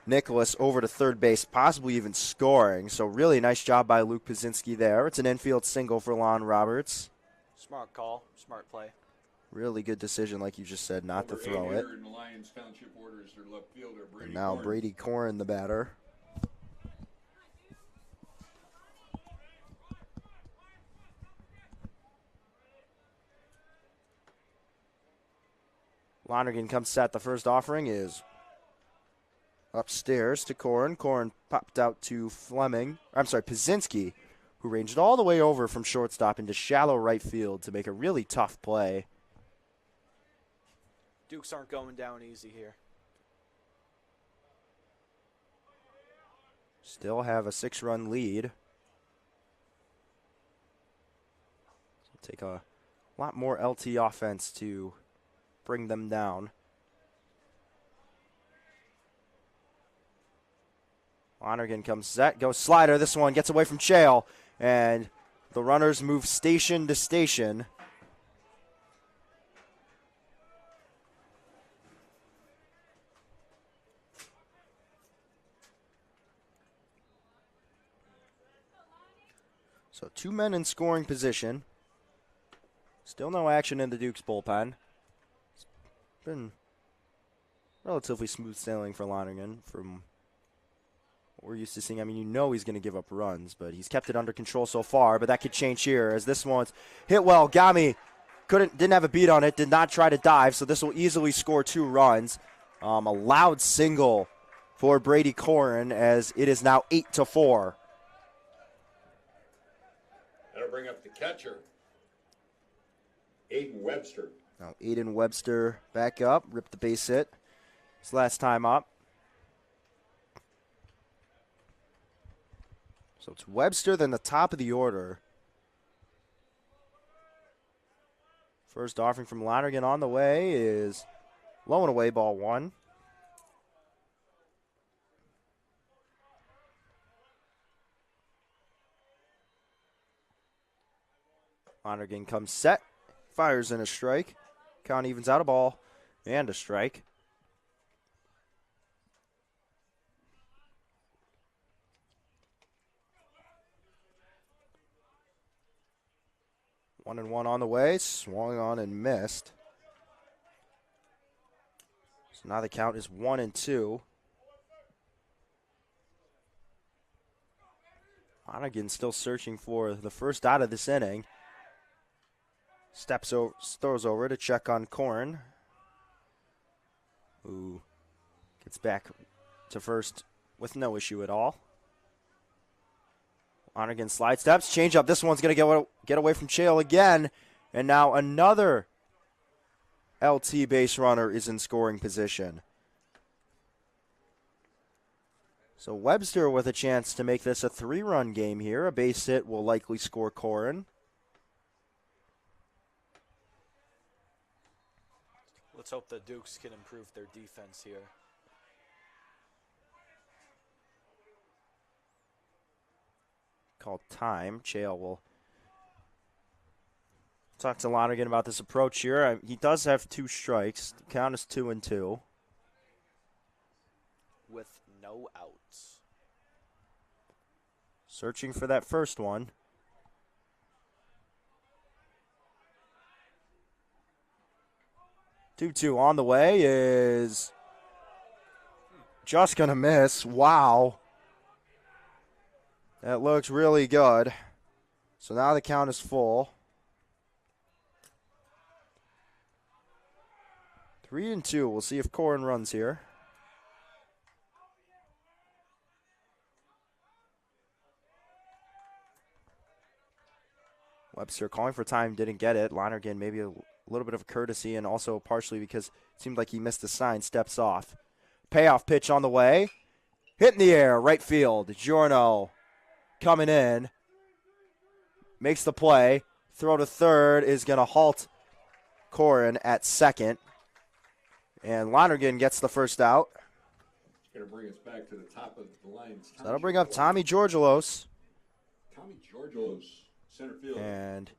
Nicholas over to third base, possibly even scoring. So really nice job by Luke Pazinski there. It's an infield single for Lon Roberts. Smart call, smart play. Really good decision, like you just said, not to throw it. And now Brady Corn, the batter. Lonergan comes set. The first offering is upstairs to Corn. Corn popped out to Pazinski, who ranged all the way over from shortstop into shallow right field to make a really tough play. Dukes aren't going down easy here. Still have a 6-run lead. Take a lot more LT offense to bring them down. Lonergan comes set, goes slider. This one gets away from Chael, and the runners move station to station. So 2 men in scoring position. Still no action in the Dukes bullpen. It's been relatively smooth sailing for Lonergan from what we're used to seeing. I mean, you know he's going to give up runs, but he's kept it under control so far. But that could change here as this one's hit well. Gami didn't have a beat on it, did not try to dive, so this will easily score 2 runs. A loud single for Brady Corin as it is now 8-4. That'll bring up the catcher, Aiden Webster. Now Aiden Webster back up, ripped the base hit his last time up. So it's Webster, then the top of the order. First offering from Lonergan on the way is low and away, ball 1. Lonergan comes set, fires in a strike. Count evens out a ball and a strike. One and one on the way, swung on and missed. So now the count is 1-2. Lonergan still searching for the first out of this inning. Steps over, throws over to check on Corn, who gets back to first with no issue at all. Lonergan slide steps, change up. This one's going to get away from Chael again. And now another LT base runner is in scoring position. So Webster with a chance to make this a 3-run game here. A base hit will likely score Corin. Let's hope the Dukes can improve their defense here. Called time. Chael will talk to Lonergan about this approach here. He does have 2 strikes. The count is 2-2. With no outs. Searching for that first one. Two on the way is just going to miss. Wow. That looks really good. So now the count is full. 3-2. We'll see if Corin runs here. Webster calling for time, didn't get it. Lonergan maybe a little bit of courtesy and also partially because it seemed like he missed the sign, steps off. Payoff pitch on the way. Hit in the air, right field. Giorno coming in. Makes the play. Throw to third is going to halt Corin at second. And Lonergan gets the first out. It's going to bring us back to the top of the line. So that'll bring up Tommy Georgelos. Tommy Georgelos, center field. And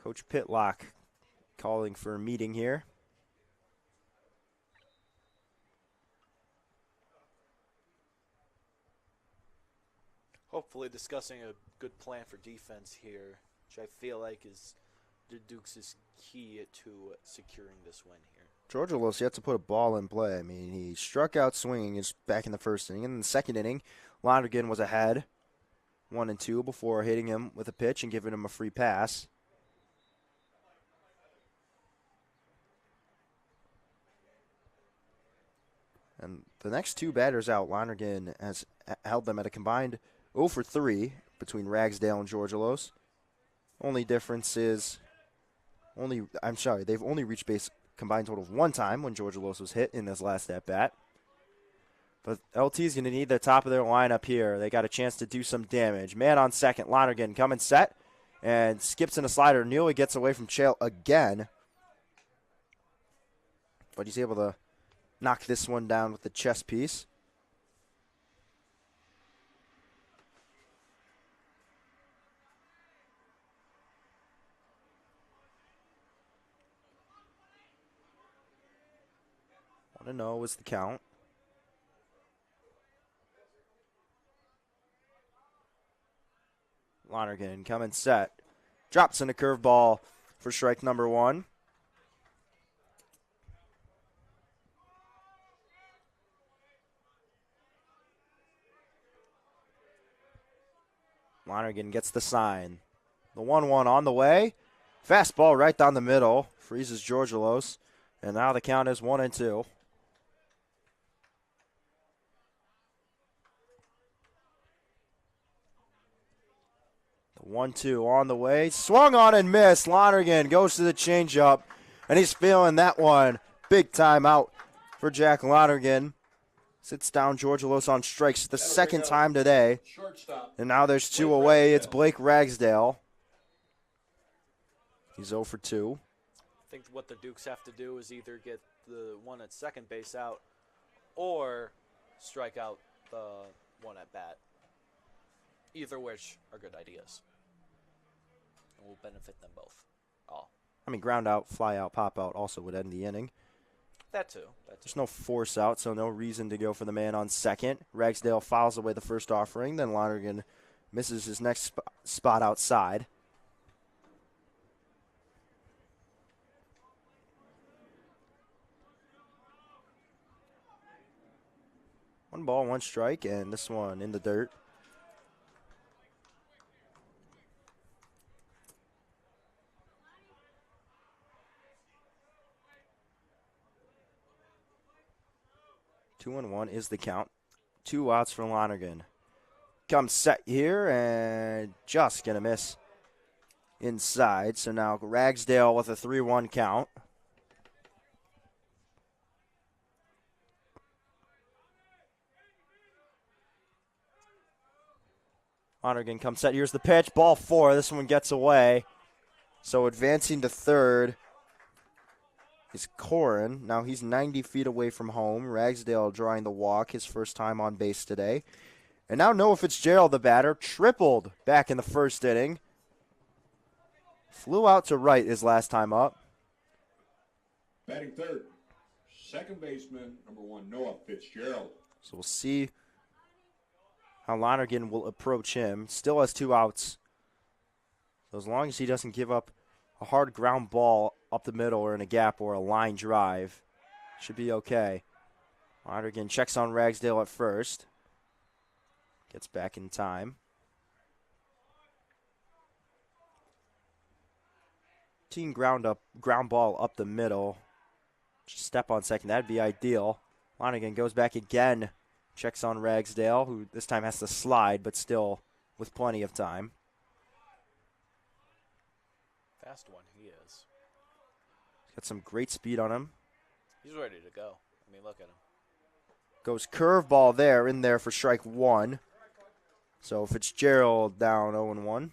Coach Pitlock calling for a meeting here. Hopefully discussing a good plan for defense here, which I feel like is the Dukes' key to securing this win here. Georgelos yet to put a ball in play. I mean, he struck out swinging is back in the first inning. And in the second inning, Lonergan was ahead 1-2 before hitting him with a pitch and giving him a free pass. And the next 2 batters out, Lonergan has held them at a combined 0 for 3 between Ragsdale and Georgelos. Only difference is they've only reached base combined total of 1 time when Georgelos was hit in this last at-bat. But LT's going to need the top of their lineup here. They got a chance to do some damage. Man on second, Lonergan coming set and skips in a slider. Nearly gets away from Chael again. But he's able to knock this one down with the chest piece. Want to know is the count. Lonergan coming set. Drops in a curveball for strike number 1. Lonergan gets the sign. The 1-1 on the way. Fastball right down the middle. Freezes Georgelos. And now the count is 1-2. The 1-2 on the way. Swung on and missed. Lonergan goes to the changeup. And he's feeling that one. Big time out for Jack Lonergan. Sits down Georgelos on strikes the second time today. And now there's 2 away. It's Blake Ragsdale. He's 0 for 2. I think what the Dukes have to do is either get the one at second base out or strike out the one at bat. Either which are good ideas. And will benefit them both. All. I mean, ground out, fly out, pop out also would end the inning. That too. There's no force out, so no reason to go for the man on second. Ragsdale fouls away the first offering. Then Lonergan misses his next spot outside. One ball, one strike, and this one in the dirt. Two and one is the count. 2 outs for Lonergan. Comes set here and just going to miss inside. So now Ragsdale with a 3-1 count. Lonergan comes set. Here's the pitch. Ball 4. This one gets away. So advancing to third is Corin. Now he's 90 feet away from home. Ragsdale drawing the walk, his first time on base today. And now Noah Fitzgerald, the batter, tripled back in the first inning. Flew out to right his last time up. Batting third, second baseman, number 1, Noah Fitzgerald. So we'll see how Lonergan will approach him. Still has 2 outs. So as long as he doesn't give up a hard ground ball up the middle or in a gap or a line drive, should be okay. Lonergan checks on Ragsdale at first. Gets back in time. Team ground ball up the middle. Just step on second, that'd be ideal. Lonergan goes back again. Checks on Ragsdale, who this time has to slide, but still with plenty of time. Fast one, he is. He's got some great speed on him. He's ready to go. I mean, look at him. Goes curveball there, in there for strike 1. So Fitzgerald down 0-1.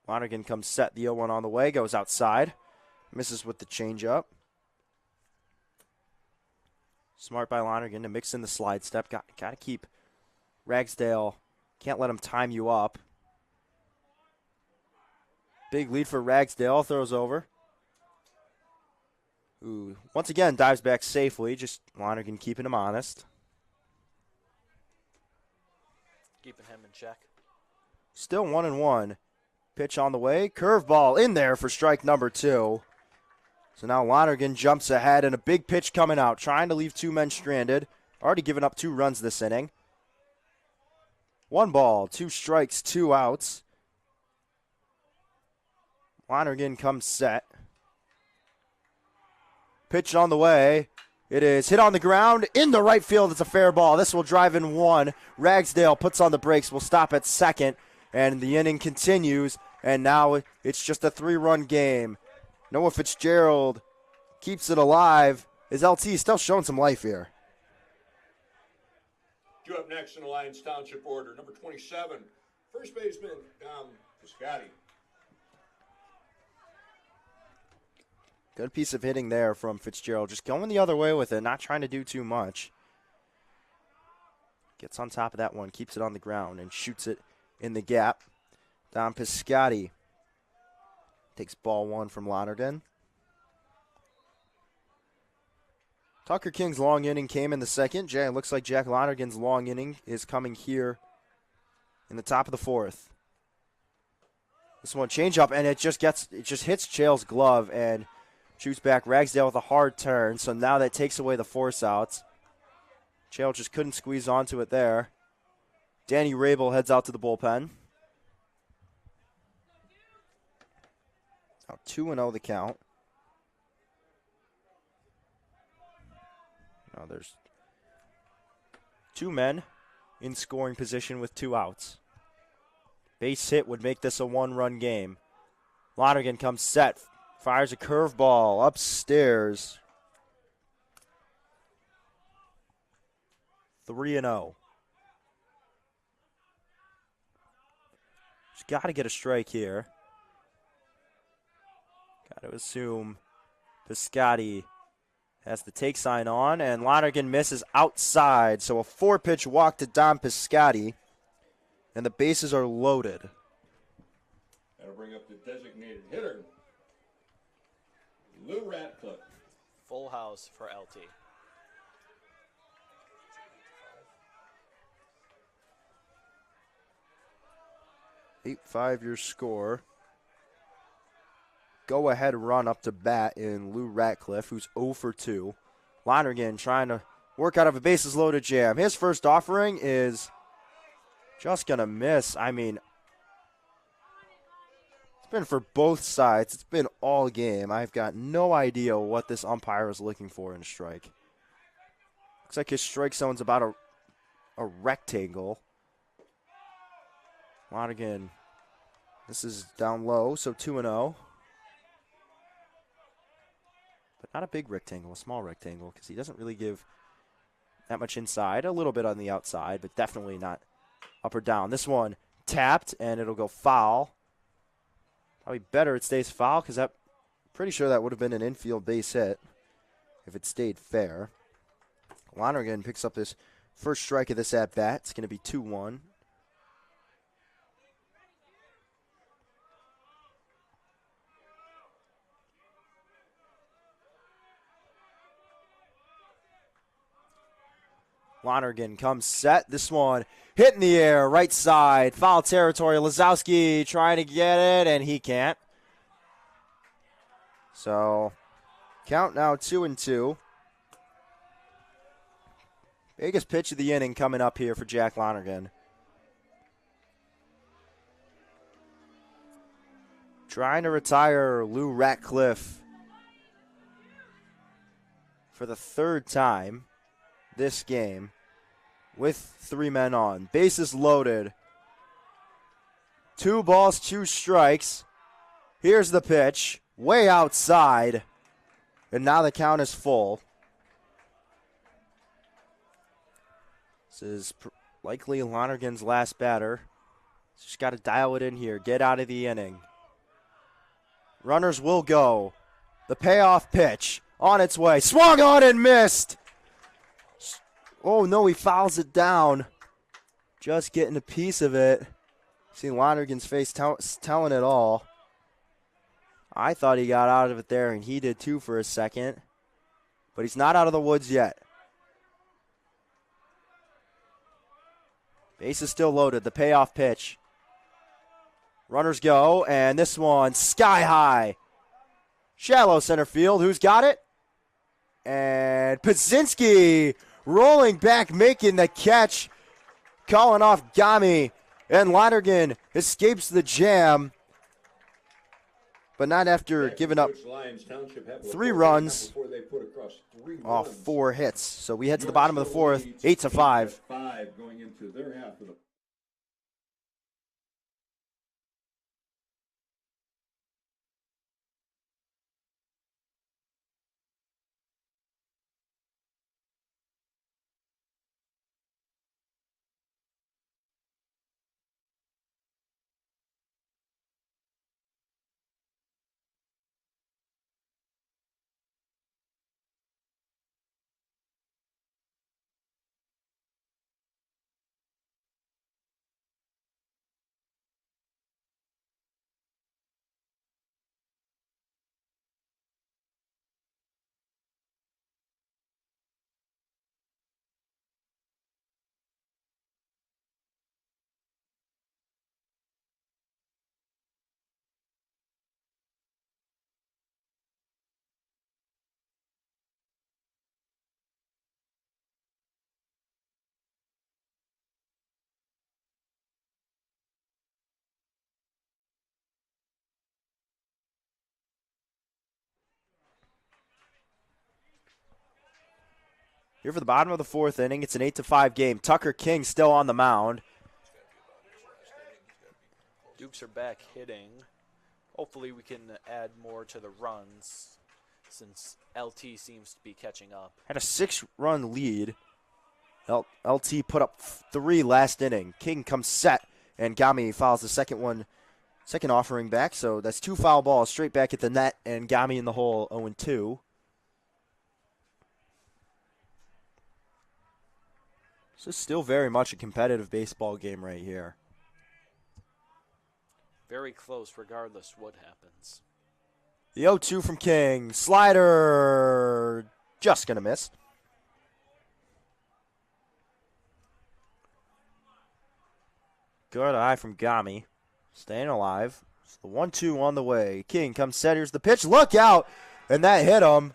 Lonergan comes set, the 0-1 on the way, goes outside. Misses with the changeup. Smart by Lonergan to mix in the slide step. Got to keep Ragsdale. Can't let him time you up. Big lead for Ragsdale. Throws over. Ooh, once again, dives back safely. Just Lonergan keeping him honest. Keeping him in check. Still 1-1. Pitch on the way. Curveball in there for strike number 2. So now Lonergan jumps ahead and a big pitch coming out. Trying to leave 2 men stranded. Already given up 2 runs this inning. 1 ball, 2 strikes, 2 outs. Lonergan comes set. Pitch on the way. It is hit on the ground. In the right field, it's a fair ball. This will drive in 1. Ragsdale puts on the brakes. Will stop at second. And the inning continues. And now it's just a 3-run game. Noah Fitzgerald keeps it alive. Is LT still showing some life here? Due up next in the Lyons Township order, number 27, first baseman, Piscotti. Good piece of hitting there from Fitzgerald. Just going the other way with it, not trying to do too much. Gets on top of that one, keeps it on the ground, and shoots it in the gap. Don Piscotti takes ball 1 from Lonergan. Tucker King's long inning came in the second. It looks like Jack Lonergan's long inning is coming here in the top of the 4th. This one change up, and it just hits Chael's glove and shoots back. Ragsdale with a hard turn, so now that takes away the force outs. Chael just couldn't squeeze onto it there. Danny Rabel heads out to the bullpen. Now 2-0 the count. Now there's 2 men in scoring position with 2 outs. Base hit would make this a 1-run game. Lonergan comes set, fires a curveball upstairs. 3-0. Just got to get a strike here. Got to assume Piscotti has the take sign on, and Lonergan misses outside. So a 4-pitch walk to Don Piscotti, and the bases are loaded. That'll bring up the designated hitter, Lou Ratcliffe. Full house for LT. 8-5 your score. Go ahead run up to bat in Lou Ratcliffe, who's 0 for 2. Lonergan trying to work out of a bases loaded jam. His first offering is just going to miss. I mean, it's been for both sides. It's been all game. I've got no idea what this umpire is looking for in a strike. Looks like his strike zone's about a rectangle. Lonergan, this is down low, so 2-0. But not a big rectangle, a small rectangle, because he doesn't really give that much inside. A little bit on the outside, but definitely not up or down. This one tapped, and it'll go foul. Probably better it stays foul, because I'm pretty sure that would have been an infield base hit if it stayed fair. Lonergan picks up this first strike of this at-bat. It's going to be 2-1. Lonergan comes set. This one hit in the air, right side, foul territory. Lazowski trying to get it, and he can't. So, count now 2-2. Biggest pitch of the inning coming up here for Jack Lonergan. Trying to retire Lou Ratcliffe for the 3rd time this game with 3 men on. Bases loaded. 2 balls, 2 strikes. Here's the pitch. Way outside. And now the count is full. This is likely Lonergan's last batter. Just got to dial it in here. Get out of the inning. Runners will go. The payoff pitch on its way. Swung on and missed. Oh, no, he fouls it down. Just getting a piece of it. See Lonergan's face telling it all. I thought he got out of it there, and he did too for a second. But he's not out of the woods yet. Base is still loaded. The payoff pitch. Runners go, and this one sky high. Shallow center field. Who's got it? And Pazinski rolling back, making the catch, calling off Gami, and Lonergan escapes the jam, but not after giving up 3 runs off 4 hits. So we head to the bottom of the 4th, 8-5. Going into their half of the Here for the bottom of the 4th inning, it's an 8-5 game. Tucker King still on the mound. Dukes are back hitting. Hopefully we can add more to the runs since LT seems to be catching up. Had a 6-run lead. LT put up 3 last inning. King comes set, and Gami fouls the second offering back. So that's 2 foul balls straight back at the net, and Gami in the hole 0-2. This is still very much a competitive baseball game right here. Very close regardless what happens. The 0-2 from King. Slider just going to miss. Good eye from Gami. Staying alive. It's the 1-2 on the way. King comes set. Here's the pitch. Look out! And that hit him.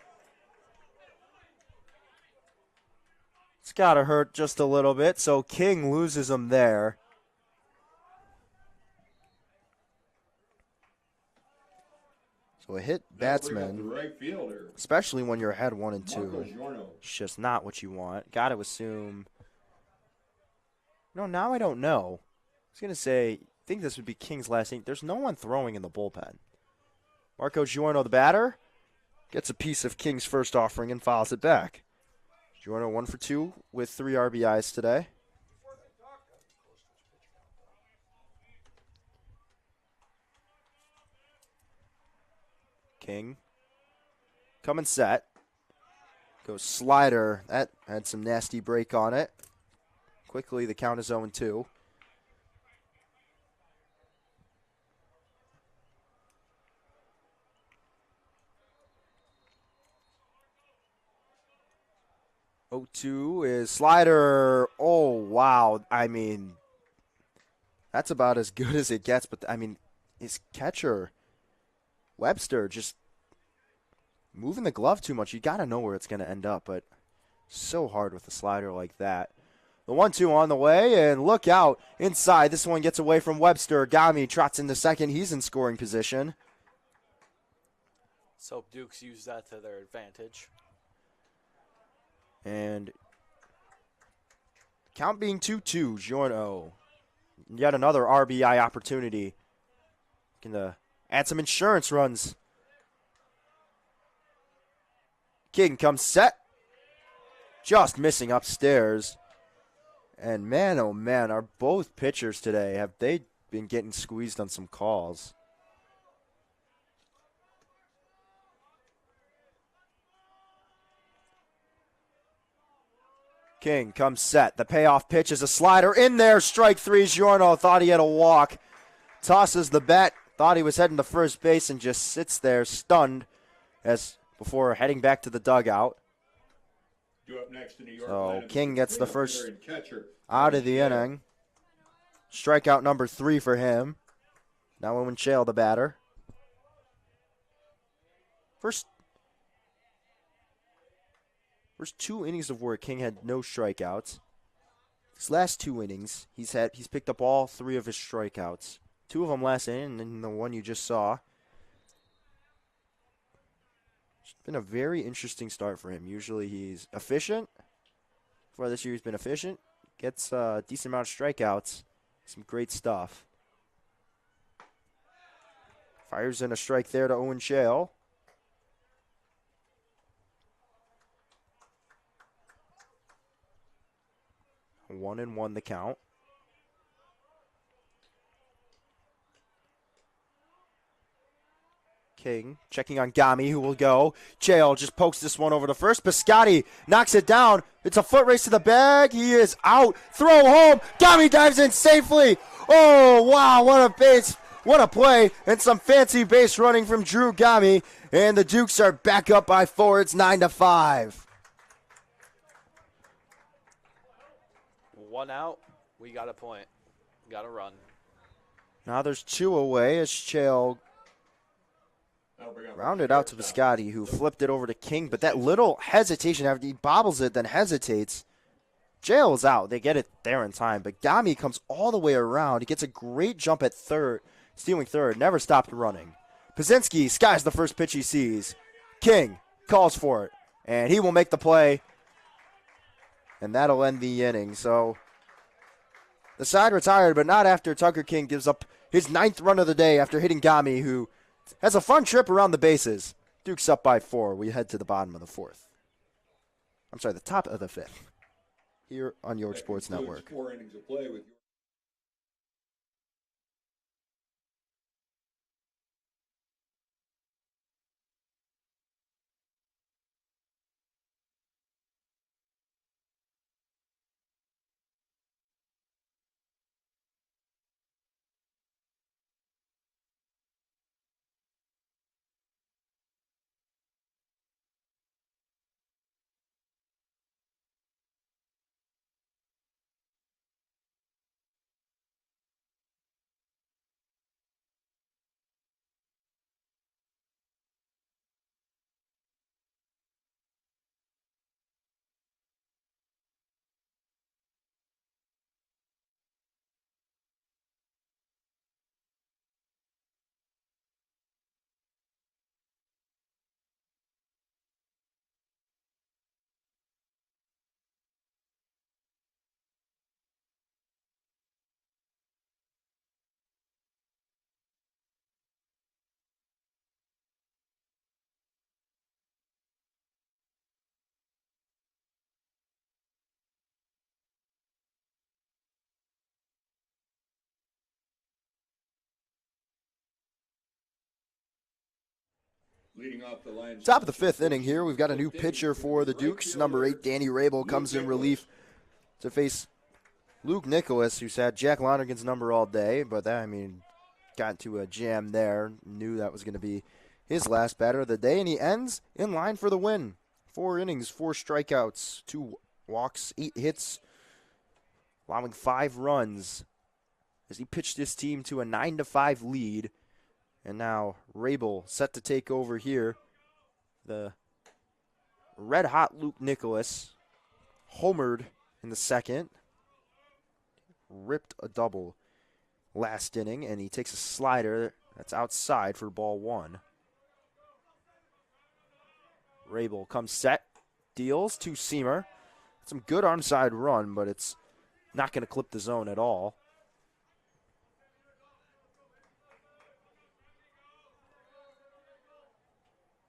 It's got to hurt just a little bit. So King loses him there. So a hit batsman, especially when you're ahead 1-2, it's just not what you want. Got to assume. No, now I don't know. I was going to say, I think this would be King's last inning. There's no one throwing in the bullpen. Marco Giorno, the batter, gets a piece of King's first offering and fouls it back. Giorno 1 for 2 with 3 RBIs today. King coming set. Goes slider. That had some nasty break on it. Quickly, the count is 0-2. Oh-2 is slider. Oh, wow. I mean, that's about as good as it gets. But, I mean, his catcher, Webster, just moving the glove too much. You got to know where it's going to end up. But so hard with a slider like that. The 1-2 on the way, and look out inside. This one gets away from Webster. Gami trots into second. He's in scoring position. So Dukes use that to their advantage. And count being 2-2, Giorno. Yet another RBI opportunity. Can add some insurance runs. King comes set. Just missing upstairs. And man, oh man, are both pitchers today, have they been getting squeezed on some calls? King comes set. The payoff pitch is a slider in there. Strike 3. Giorno thought he had a walk. Tosses the bat. Thought he was heading to first base and just sits there stunned as before heading back to the dugout. So King gets the first out of the inning. Strikeout number 3 for him. Now Owen Shale, the batter. First 2 innings of where King had no strikeouts. His last 2 innings, he's picked up all 3 of his strikeouts. 2 of them last inning, and then the one you just saw. It's been a very interesting start for him. Usually he's efficient. For this year he's been efficient. Gets a decent amount of strikeouts. Some great stuff. Fires in a strike there to Owen Shale. 1-1 the count. King checking on Gami, who will go. Shale just pokes this one over to first. Piscotti knocks it down. It's a foot race to the bag. He is out. Throw home. Gami dives in safely. Oh, wow, what a base. What a play. And some fancy base running from Drew Gami. And the Dukes are back up by 4. It's 9-5. 1 out, we got a point. Got a run. Now there's 2 away as Shale rounded out to Piscotti, who flipped it over to King. But that little hesitation, after he bobbles it, then hesitates. Shale is out. They get it there in time. But Gami comes all the way around. He gets a great jump at third, stealing third. Never stopped running. Pazinski skies the first pitch he sees. King calls for it, and he will make the play. and that'll end the inning. So the side retired, but not after Tucker King gives up his 9th run of the day after hitting Gami, who has a fun trip around the bases. Duke's up by 4. We head to the bottom of the 4th. I'm sorry, the top of the 5th. Here on York Sports Network. 4 innings of play with leading off the Lyons. Top of the 5th inning here. We've got a new pitcher for the Dukes. Number 8, Danny Rabel, comes in relief to face Luke Nicholas, who's had Jack Lonergan's number all day. But that, got into a jam there. Knew that was going to be his last batter of the day. And he ends in line for the win. 4 innings, 4 strikeouts, 2 walks, 8 hits, allowing 5 runs as he pitched his team to a 9-5 lead. And now Rabel set to take over here. The red-hot Luke Nicholas homered in the 2nd. Ripped a double last inning, and he takes a slider that's outside for ball 1. Rabel comes set, deals, 2-seamer. Some good onside run, but it's not going to clip the zone at all.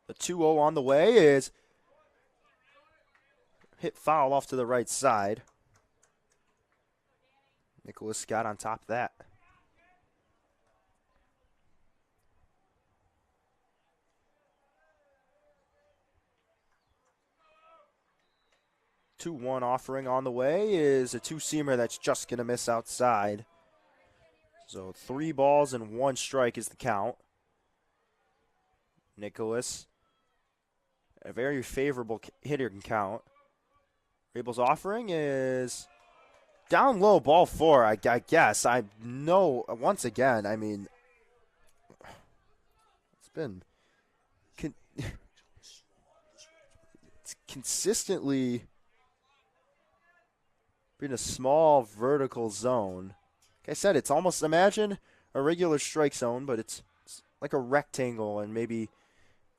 The 2-0 on the way is hit foul off to the right side. Nicholas got on top of that. The 2-1 offering on the way is a 2-seamer that's just going to miss outside. So 3 balls and 1 strike is the count. Nicholas, a very favorable hitter can count. Rabel's offering is down low, ball 4, I guess. I know, once again, it's been it's consistently been a small vertical zone. Like I said, it's almost, imagine a regular strike zone, but it's like a rectangle, and maybe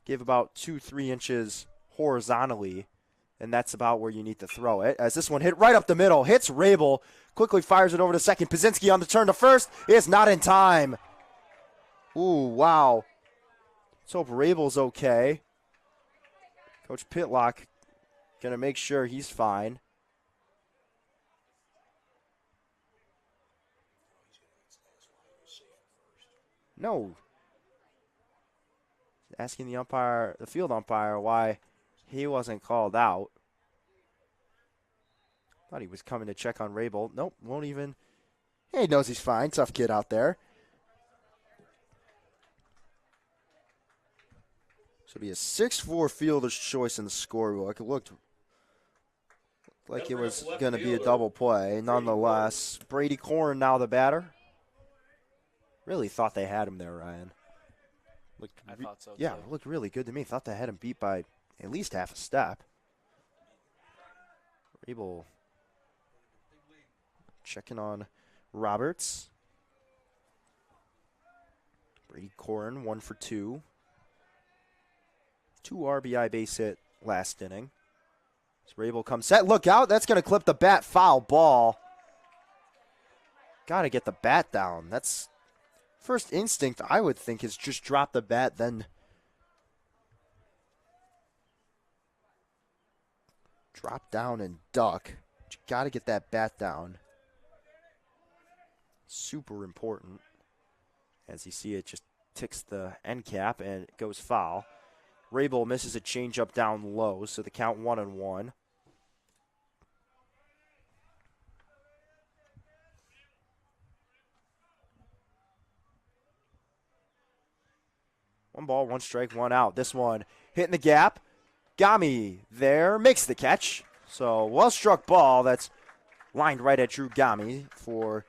give about 2-3 inches horizontally, and that's about where you need to throw it. As this one hit right up the middle, hits Rabel, quickly fires it over to second. Pazinski on the turn to first, is not in time. Ooh, wow. Let's hope Rabel's okay. Coach Pitlock gonna make sure he's fine. No. Asking the field umpire, why he wasn't called out. Thought he was coming to check on Rabel. Nope, won't even. He knows he's fine. Tough kid out there. So it'll be a 6-4 fielder's choice in the scorebook. It looked like it was going to be a double play. Nonetheless, Brady Corn now the batter. Really thought they had him there, Ryan. I thought so, yeah, too. It looked really good to me. Thought they had him beat by at least half a step. Rabel checking on Roberts. Brady Corn, 1 for 2. 2 RBI base hit last inning. As Rabel comes set, look out, that's going to clip the bat, foul ball. Got to get the bat down. That's first instinct, I would think, is just drop the bat, then drop down and duck. But you got to get that bat down. Super important. As you see, it just ticks the end cap and it goes foul. Rabel misses a changeup down low, so the count 1-1. One ball, one strike, one out. This one hitting the gap. Gami there makes the catch. So well struck ball that's lined right at Drew Gami for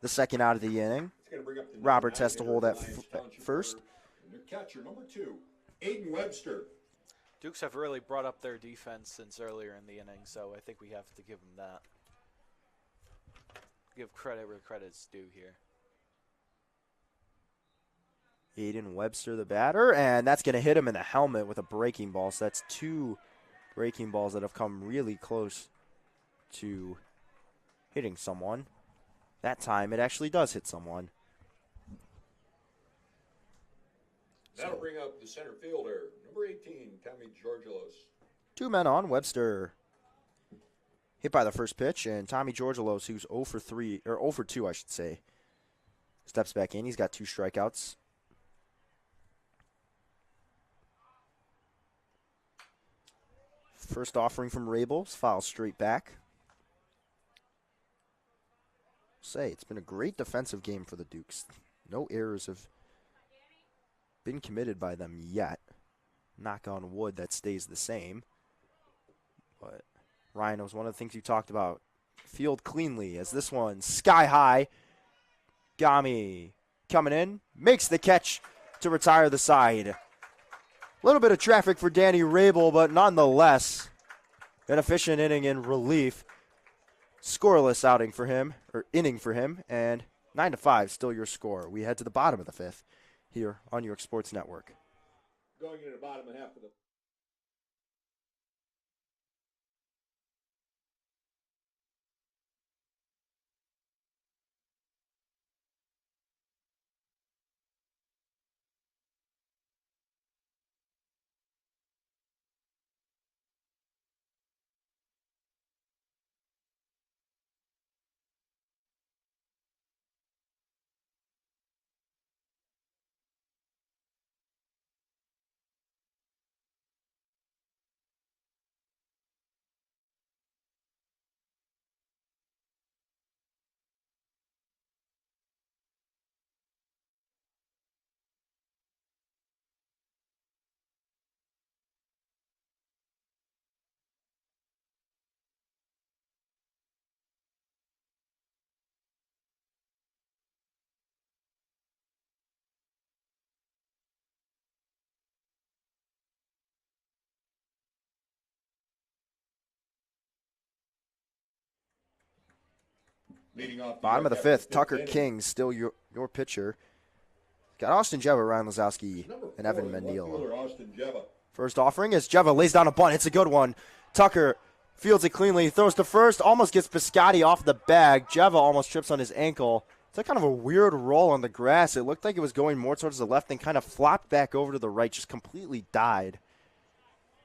the second out of the inning. Roberts has to hold that first. The catcher, number 2, Aiden Webster. Dukes have really brought up their defense since earlier in the inning, so I think we have to give them that. Give credit where credit's due here. Aiden Webster, the batter, and that's going to hit him in the helmet with a breaking ball. So that's 2 breaking balls that have come really close to hitting someone. That time, it actually does hit someone. That'll bring up the center fielder, number 18, Tommy Georgelos. 2 men on. Webster hit by the first pitch, and Tommy Georgelos, who's 0 for 3, or 0 for 2, I should say, steps back in. He's got 2 strikeouts. First offering from Rabel, fouls straight back. Say, it's been a great defensive game for the Dukes. No errors have been committed by them yet. Knock on wood, that stays the same. But Ryan, it was one of the things you talked about. Field cleanly as this one sky high. Gami coming in, makes the catch to retire the side. A little bit of traffic for Danny Rabel, but nonetheless, an efficient inning in relief. Scoreless outing for him, or inning for him, and 9-5 still your score. We head to the bottom of the 5th here on New York Sports Network. Going into the bottom half of the leading off Bottom of the 5th, Tucker King, still your pitcher. Got Austin Jeva, Ryan Lazowski, and Evan Mendiel. First offering as Jeva lays down a bunt. It's a good one. Tucker fields it cleanly, throws to first, almost gets Piscotti off the bag. Jeva almost trips on his ankle. It's like kind of a weird roll on the grass. It looked like it was going more towards the left and kind of flopped back over to the right, just completely died.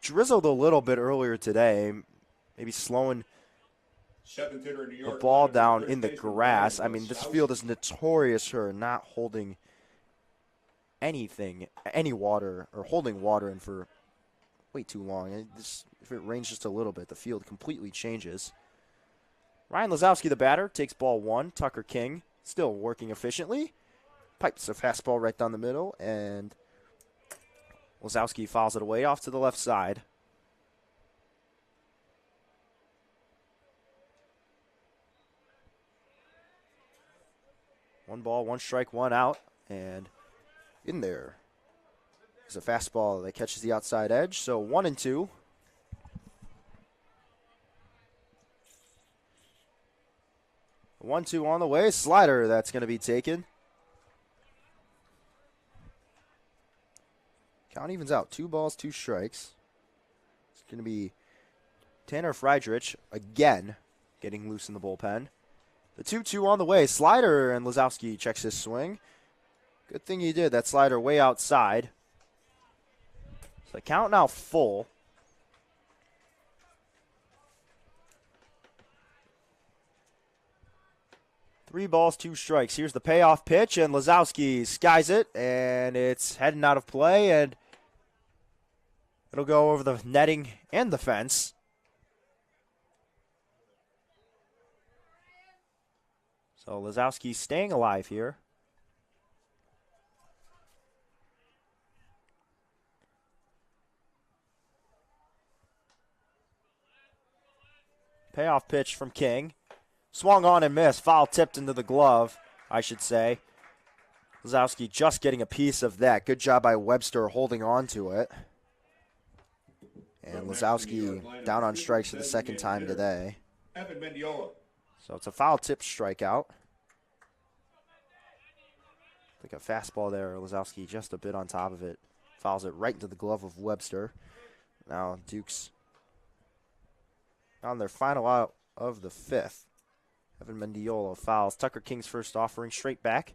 Drizzled a little bit earlier today, maybe slowing the ball down in the grass. I mean, this field is notorious for not holding anything, any water, or holding water in for way too long. If it rains just a little bit, the field completely changes. Ryan Lazowski, the batter, takes ball 1. Tucker King still working efficiently. Pipes a fastball right down the middle, and Lazowski fouls it away off to the left side. One ball, one strike, one out, and in there is a fastball that catches the outside edge. So 1-2. A 1-2 on the way. Slider that's going to be taken. Count evens out. 2 balls, 2 strikes. It's going to be Tanner Friedrich again getting loose in the bullpen. The 2-2 on the way. Slider, and Lazowski checks his swing. Good thing he did. That slider way outside. So the count now full. Three balls, two strikes. Here's the payoff pitch, and Lazowski skies it, and it's heading out of play, and it'll go over the netting and the fence. So Lazowski staying alive here. Payoff pitch from King. Swung on and missed. Foul tipped into the glove, I should say. Lazowski just getting a piece of that. Good job by Webster holding on to it. And Lazowski down on strikes for the second time today. So it's a foul tip strikeout. Like a fastball there. Lazowski just a bit on top of it. Fouls it right into the glove of Webster. Now Dukes on their final out of the fifth. Evan Mendiola fouls Tucker King's first offering straight back.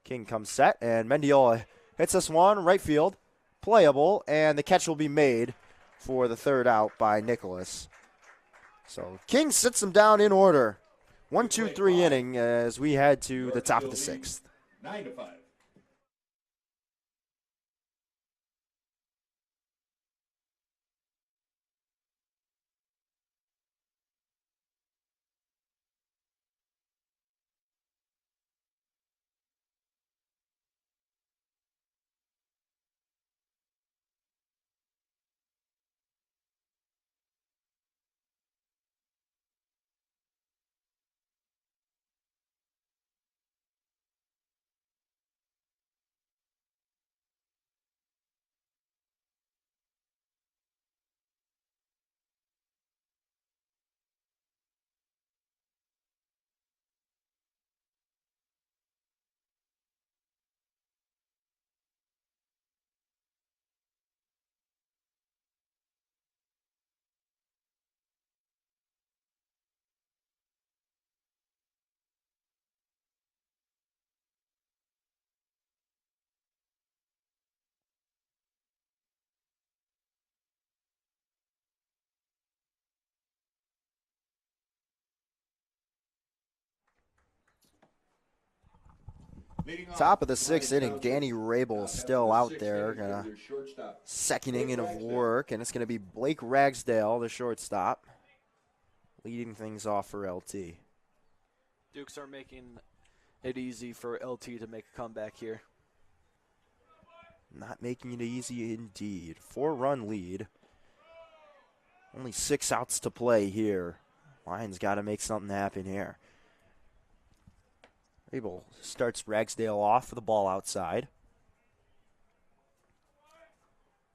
King comes set, and Mendiola hits this one, right field, playable, and the catch will be made for the third out by Nicholas. So King sits him down in order. 1-2-3 inning as we head to the top of the sixth. 9-5. Top of the sixth inning, Danny Rabel still out there. Gonna second inning of work, and it's going to be Blake Ragsdale, the shortstop, leading things off for LT. Dukes are making it easy for LT to make a comeback here. Not making it easy indeed. 4-run lead. Only 6 outs to play here. Lions got to make something happen here. Rabel starts Ragsdale off for the ball outside.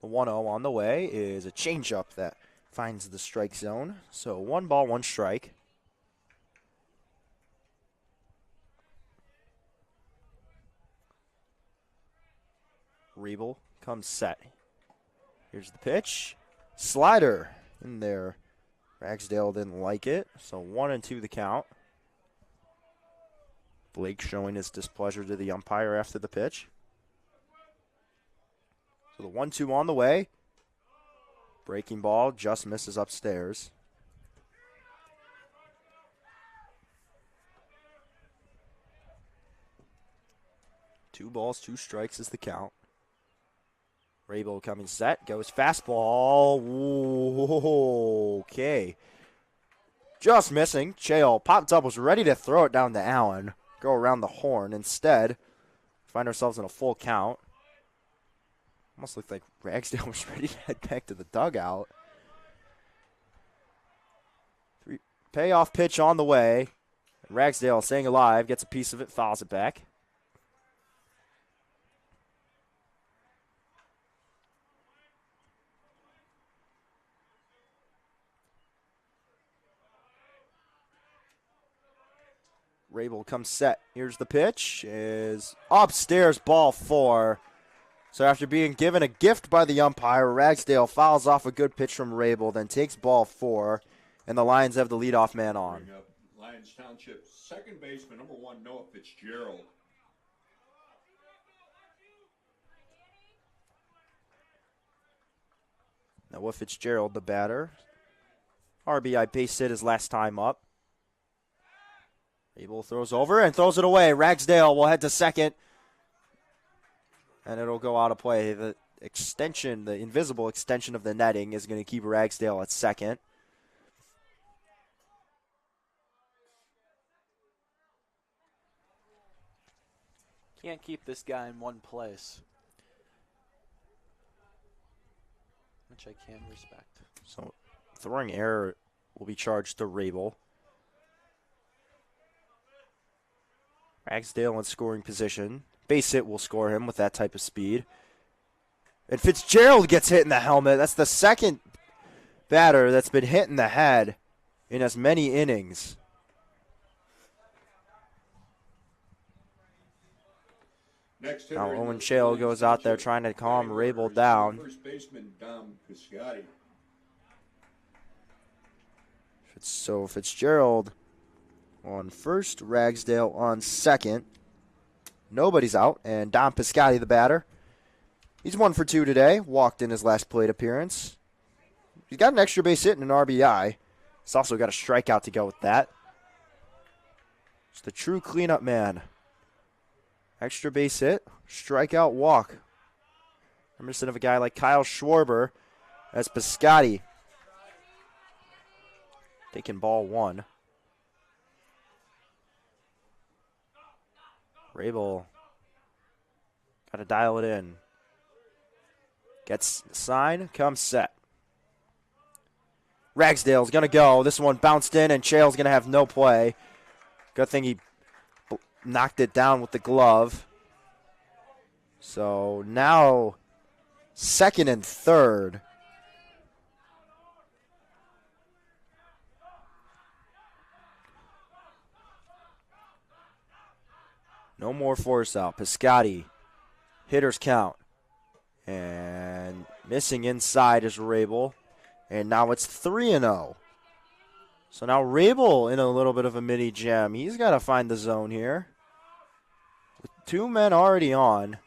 The 1-0 on the way is a changeup that finds the strike zone. So 1 ball, 1 strike. Rabel comes set. Here's the pitch. Slider in there. Ragsdale didn't like it. So 1-2 the count. Blake showing his displeasure to the umpire after the pitch. So the 1-2 on the way. Breaking ball just misses upstairs. Two balls, 2 strikes is the count. Rabel coming set, goes fastball. Whoa, okay. Just missing. Choi popped up, was ready to throw it down to Allen. Go around the horn. Instead, find ourselves in a full count. Almost looked like Ragsdale was ready to head back to the dugout. Payoff pitch on the way. Ragsdale staying alive, gets a piece of it, fouls it back. Rabel comes set. Here's the pitch. Is upstairs, ball 4. So after being given a gift by the umpire, Ragsdale fouls off a good pitch from Rabel, then takes ball 4, and the Lions have the leadoff man on. Bring up Lyons Township second baseman, number 1, Noah Fitzgerald. Noah Fitzgerald, the batter. RBI base hit his last time up. Rabel throws over and throws it away. Ragsdale will head to second. And it'll go out of play. The extension, the invisible extension of the netting is going to keep Ragsdale at second. Can't keep this guy in one place, which I can respect. So throwing error will be charged to Rabel. Ragsdale in scoring position. Base hit will score him with that type of speed. And Fitzgerald gets hit in the helmet. That's the second batter that's been hit in the head in as many innings. Next Now hitter in Owen the Shale Lyons goes out there Township trying to calm batting Rabel order is down. First baseman Dom Piscotti. So Fitzgerald on first, Ragsdale on second. Nobody's out, and Dom Piscotti, the batter. He's 1 for 2 today. Walked in his last plate appearance. He's got an extra base hit and an RBI. He's also got a strikeout to go with that. It's the true cleanup man. Extra base hit, strikeout, walk. Reminiscent of a guy like Kyle Schwarber. That's Piscotti. Taking ball 1. Rabel got to dial it in. Gets the sign, comes set. Ragsdale's going to go. This one bounced in, and Chale's going to have no play. Good thing he knocked it down with the glove. So now second and third. No more force out. Piscotti, hitter's count. And missing inside is Rabel. And now it's 3-0. So now Rabel in a little bit of a mini jam. He's got to find the zone here. With 2 men already on.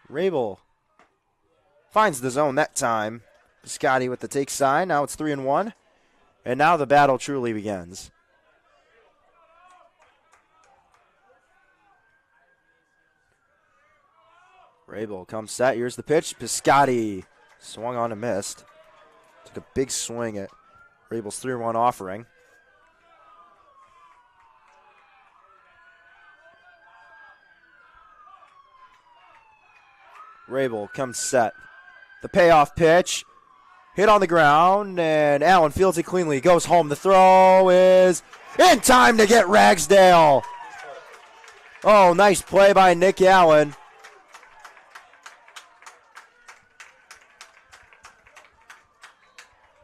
Rabel finds the zone that time. Piscotti with the take sign. Now it's 3-1. And now the battle truly begins. Rabel comes set. Here's the pitch. Piscotti swung on and missed. Took a big swing at Rabel's 3-1 offering. Rabel comes set. The payoff pitch. Hit on the ground, and Allen fields it cleanly. Goes home. The throw is in time to get Ragsdale. Oh, nice play by Nick Allen.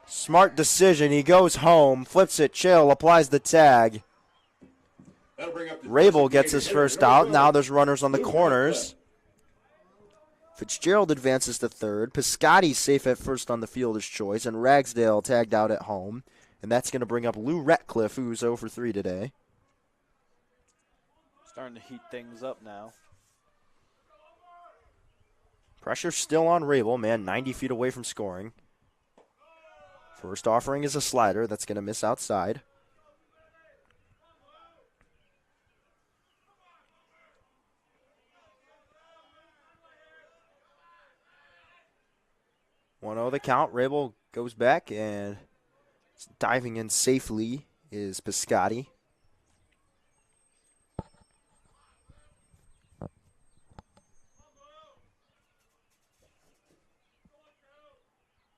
Smart decision. He goes home, flips it, chill, applies the tag. Rabel gets his first out. Now there's runners on the corners. Fitzgerald advances to third. Piscotti safe at first on the fielder's choice, and Ragsdale tagged out at home. And that's going to bring up Lou Ratcliffe, who's 0 for 3 today. Starting to heat things up now. Pressure still on Rabel, man, 90 feet away from scoring. First offering is a slider that's going to miss outside. One-0 the count. Rabel goes back, and diving in safely is Piscotti.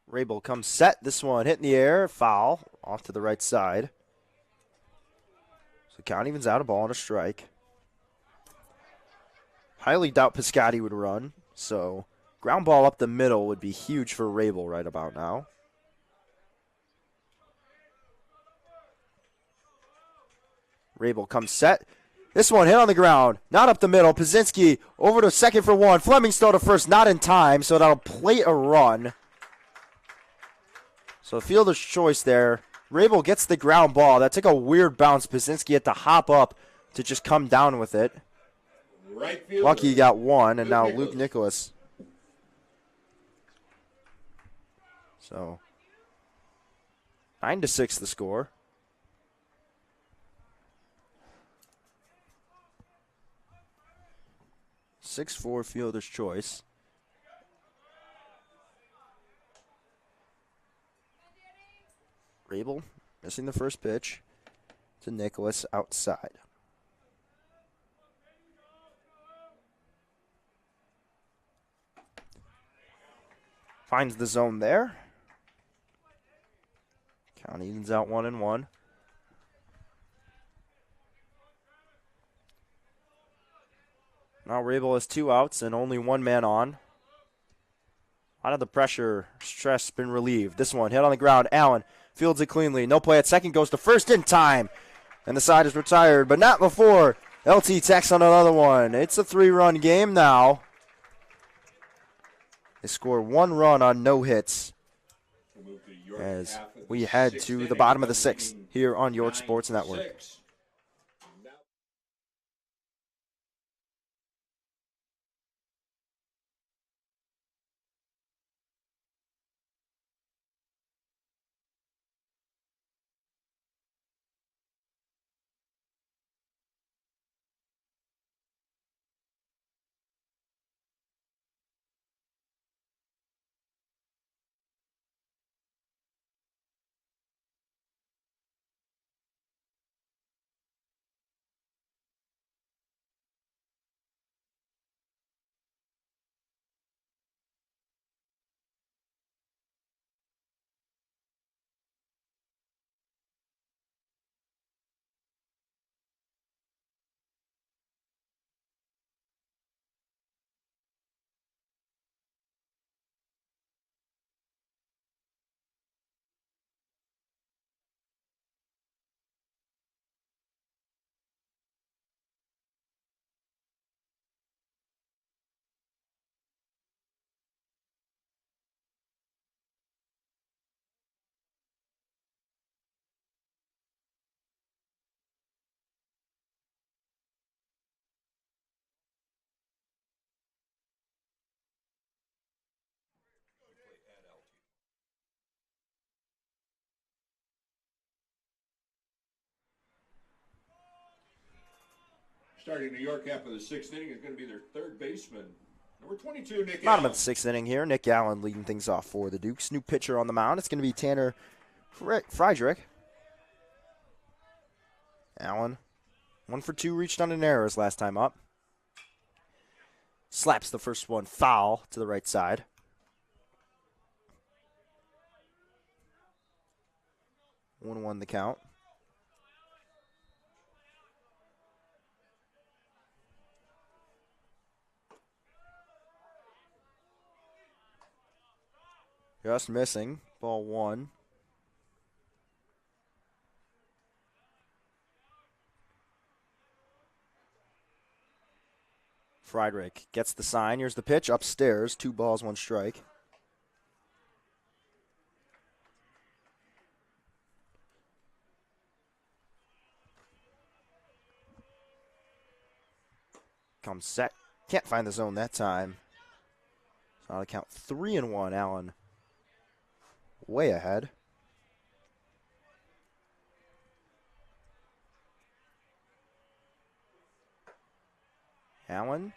Rabel comes set. This one hit in the air. Foul. Off to the right side. So count evens out, a ball and a strike. Highly doubt Piscotti would run. So ground ball up the middle would be huge for Rabel right about now. Rabel comes set. This one hit on the ground, not up the middle. Pazinski over to second for one. Fleming still to first, not in time, so that'll plate a run. So fielder's choice there. Rabel gets the ground ball. That took a weird bounce. Pazinski had to hop up to just come down with it. Right fielder, Lucky got one, and now Nicholas. Luke Nicholas. So 9-6 the score. Six-4 fielder's choice. Rabel missing the first pitch to Nicholas outside. Finds the zone there. Count evens out 1-1. Now Rabel has 2 outs and only 1 man on. A lot of the pressure, stress been relieved. This one hit on the ground. Allen fields it cleanly. No play at second. Goes to first in time. And the side is retired, but not before LT tacks on another one. It's a 3-run game now. They score 1 run on no hits as we head to the bottom of the 6th here on York Sports Network. Starting New York half of the 6th inning is going to be their third baseman, number 22, Nick Bottom Allen. of the 6th inning here. Nick Allen leading things off for the Dukes. New pitcher on the mound. It's going to be Tanner Friedrich. Allen, 1 for 2, reached on an error his last time up. Slaps the first one foul to the right side. One the count. Just missing. Ball 1. Friedrich gets the sign. Here's the pitch upstairs. 2 balls, 1 strike. Comes set. Can't find the zone that time. So on the count 3-1. Allen way ahead. Allen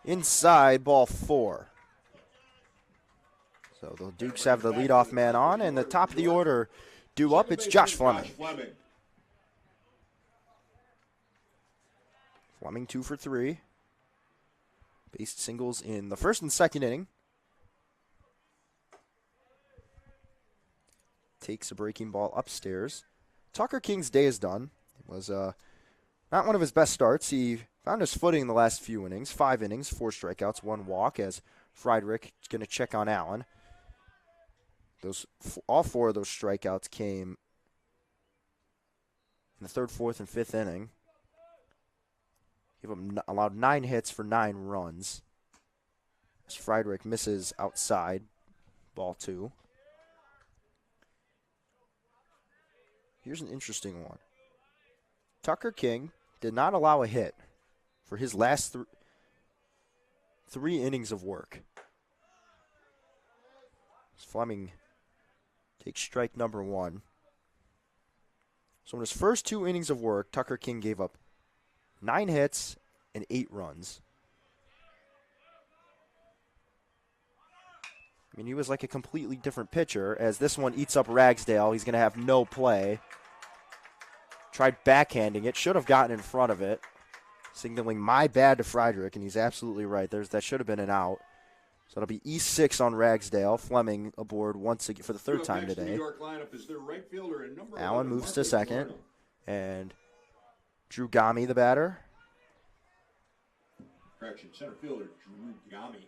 inside, ball 4. So the Dukes have the leadoff man on, and the top of the order due up. It's Josh Fleming. Fleming 2 for 3. Based singles in the first and second inning. Takes a breaking ball upstairs. Tucker King's day is done. It was not one of his best starts. He found his footing in the last few innings. 5 innings, 4 strikeouts, 1 walk, as Friedrich is going to check on Allen. All 4 of those strikeouts came in the 3rd, 4th, and 5th inning. allowed 9 hits for 9 runs. As Friedrich misses outside, ball 2. Here's an interesting one. Tucker King did not allow a hit for his last 3 innings of work. As Fleming takes strike number 1. So in his first 2 innings of work, Tucker King gave up 9 hits and 8 runs. I mean, he was like a completely different pitcher. As this one eats up Ragsdale, he's going to have no play. Tried backhanding it, should have gotten in front of it, signaling my bad to Friedrich, and he's absolutely right. That should have been an out. So it'll be E6 on Ragsdale. Fleming aboard once again for the 3rd time today. Allen moves to second, and Drew Gami, the batter. Correction, center fielder Drew Gami.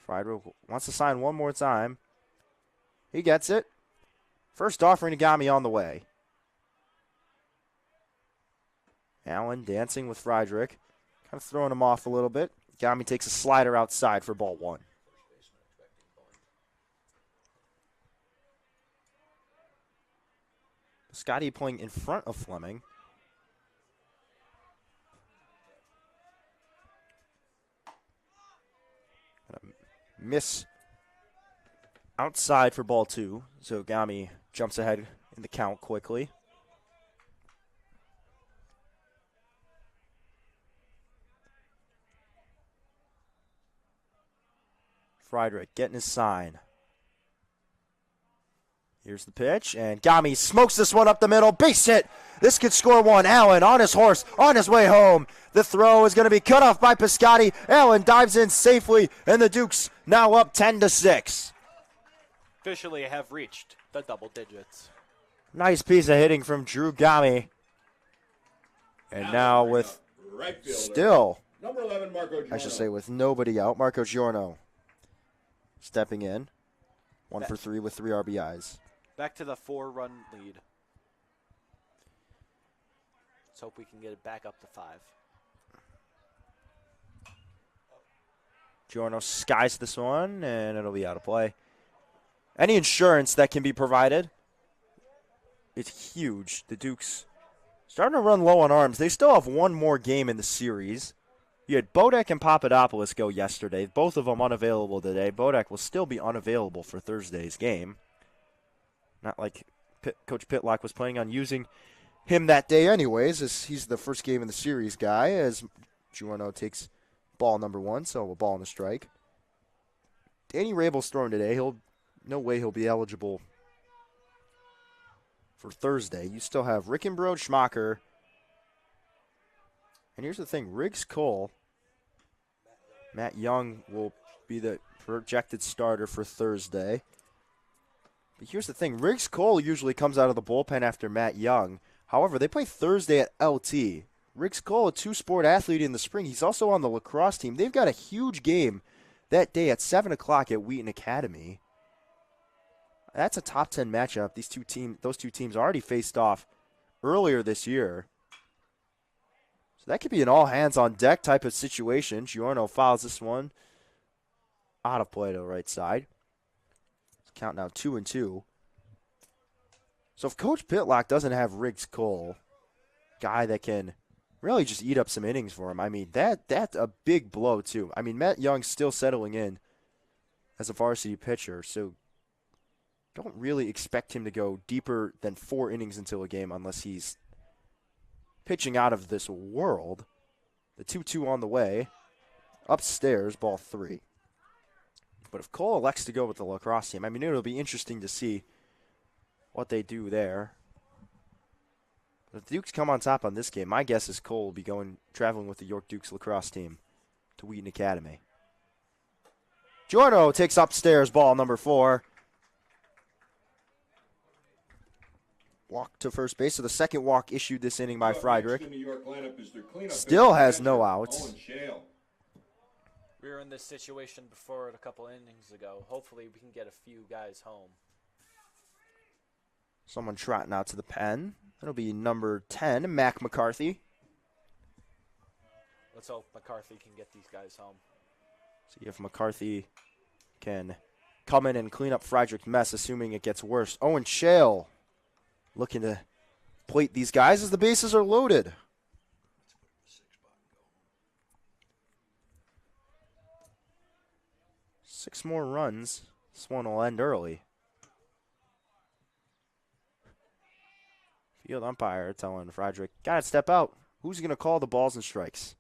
Friedrich wants to sign one more time. He gets it. First offering to Gami on the way. Allen dancing with Friedrich. Kind of throwing him off a little bit. Gami takes a slider outside for ball 1. Scotty playing in front of Fleming. Miss outside for ball 2. So Gami jumps ahead in the count quickly. Friedrich getting his sign. Here's the pitch, and Gami smokes this one up the middle. Base hit. This could score 1. Allen on his horse, on his way home. The throw is going to be cut off by Piscotti. Allen dives in safely, and the Dukes now up 10-6. Officially have reached the double digits. Nice piece of hitting from Drew Gami. And now with still, number 11, Marco Giorno. I should say with nobody out, Marco Giorno stepping in. 1 for 3 with 3 RBIs. Back to the 4-run lead. Let's hope we can get it back up to 5. Giorno skies this one, and it'll be out of play. Any insurance that can be provided, it's huge. The Dukes starting to run low on arms. They still have one more game in the series. You had Bodek and Papadopoulos go yesterday. Both of them unavailable today. Bodek will still be unavailable for Thursday's game. Not like Coach Pitlock was planning on using him that day anyways, as he's the first game in the series guy, as Giorno takes ball number 1, so a ball and a strike. Danny Rabel's throwing today. No way he'll be eligible for Thursday. You still have Rickenbrode, Schmacher. And here's the thing, Riggs Cole, Matt Young will be the projected starter for Thursday. But here's the thing, Riggs Cole usually comes out of the bullpen after Matt Young. However, they play Thursday at LT. Riggs Cole, a 2-sport athlete in the spring. He's also on the lacrosse team. They've got a huge game that day at 7 o'clock at Wheaton Academy. That's a top 10 matchup. Those two teams already faced off earlier this year. So that could be an all-hands-on-deck type of situation. Giorno fouls this one out of play to the right side. Count now 2-2. So if Coach Pitlock doesn't have Riggs Cole, guy that can really just eat up some innings for him, I mean, that's a big blow too. I mean, Matt Young's still settling in as a varsity pitcher, so don't really expect him to go deeper than 4 innings into a game unless he's pitching out of this world. The 2-2 on the way. Upstairs, ball 3. But if Cole elects to go with the lacrosse team, I mean, it'll be interesting to see what they do there. But if the Dukes come on top on this game, my guess is Cole will be traveling with the York Dukes lacrosse team to Wheaton Academy. Giorno takes upstairs, ball number 4. Walk to first base. So the second walk issued this inning by Friedrich. Still has no outs. We were in this situation before a couple innings ago. Hopefully we can get a few guys home. Someone trotting out to the pen. That'll be number 10, Mac McCarthy. Let's hope McCarthy can get these guys home. See if McCarthy can come in and clean up Frederick's mess, assuming it gets worse. Owen Shale looking to plate these guys as the bases are loaded. 6 more runs. This one will end early. Field umpire telling Frederick, gotta step out. Who's going to call the balls and strikes?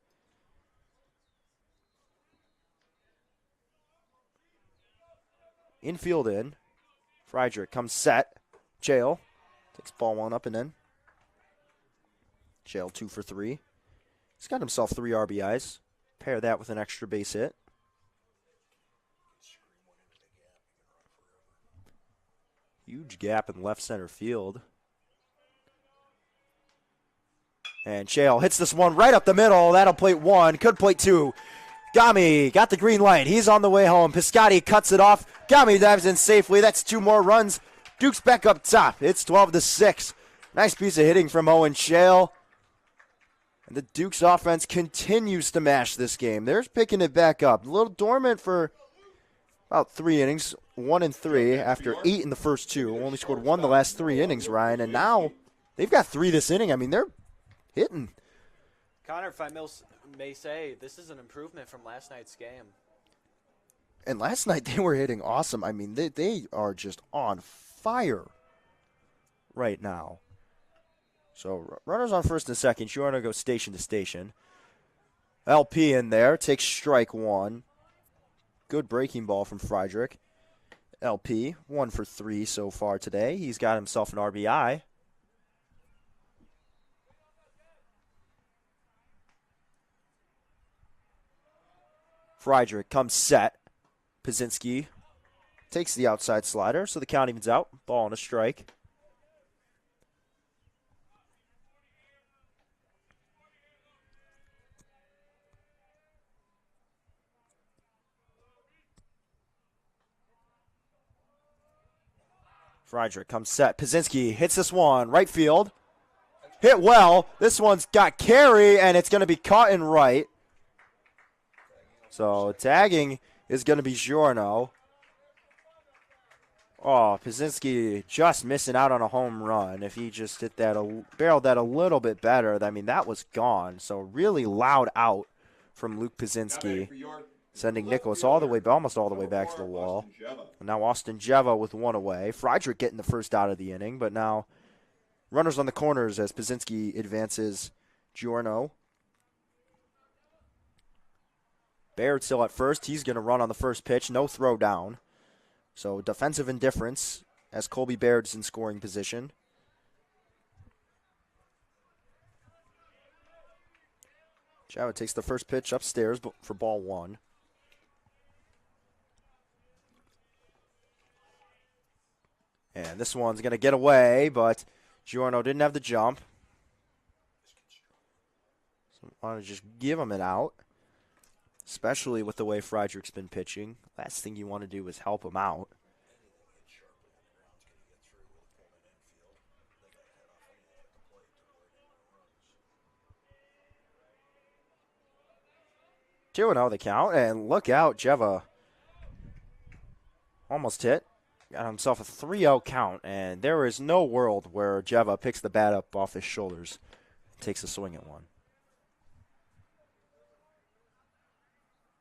Infield in. Frederick comes set. Jail takes ball 1 up and in. Jail 2 for 3. He's got himself 3 RBIs. Pair that with an extra base hit. Huge gap in left center field. And Chale hits this one right up the middle. That'll plate 1. Could plate 2. Gami got the green light. He's on the way home. Piscotti cuts it off. Gami dives in safely. That's 2 more runs. Duke's back up top. It's 12-6. Nice piece of hitting from Owen Chale. And the Duke's offense continues to mash this game. They're picking it back up. A little dormant for about 3 innings. 1 and 3 after 8 in the first 2. Only scored 1 the last 3 innings, Ryan. And now they've got 3 this inning. I mean, they're hitting. Connor, if I may say, this is an improvement from last night's game. And last night they were hitting awesome. I mean, they are just on fire right now. So runners on first and second. You want to go station to station. LP in there. Takes strike 1. Good breaking ball from Frederick. LP, 1 for 3 so far today. He's got himself an RBI. Frederick comes set. Pazinski takes the outside slider, so the count evens out. Ball and a strike. Frederick comes set. Pazinski hits this one. Right field. Hit well. This one's got carry, and it's going to be caught in right. So tagging is going to be Giorno. Oh, Pazinski just missing out on a home run. If he just hit that, barreled that a little bit better, I mean, that was gone. So really loud out from Luke Pazinski, sending Nicholas almost all the way back to the wall. And now Austin Jeva with 1 away. Frederick getting the first out of the inning, but now runners on the corners as Pazinski advances Giorno. Baird still at first. He's going to run on the first pitch. No throw down. So defensive indifference as Colby Baird's in scoring position. Java takes the first pitch upstairs for ball 1. And this one's going to get away, but Giorno didn't have the jump. So I want to just give him it out. Especially with the way Frederick's been pitching. Last thing you want to do is help him out. Two and 0 the count, and look out, Jeva almost hit. Got himself a 3-0 count, and there is no world where Jeva picks the bat up off his shoulders, takes a swing at one.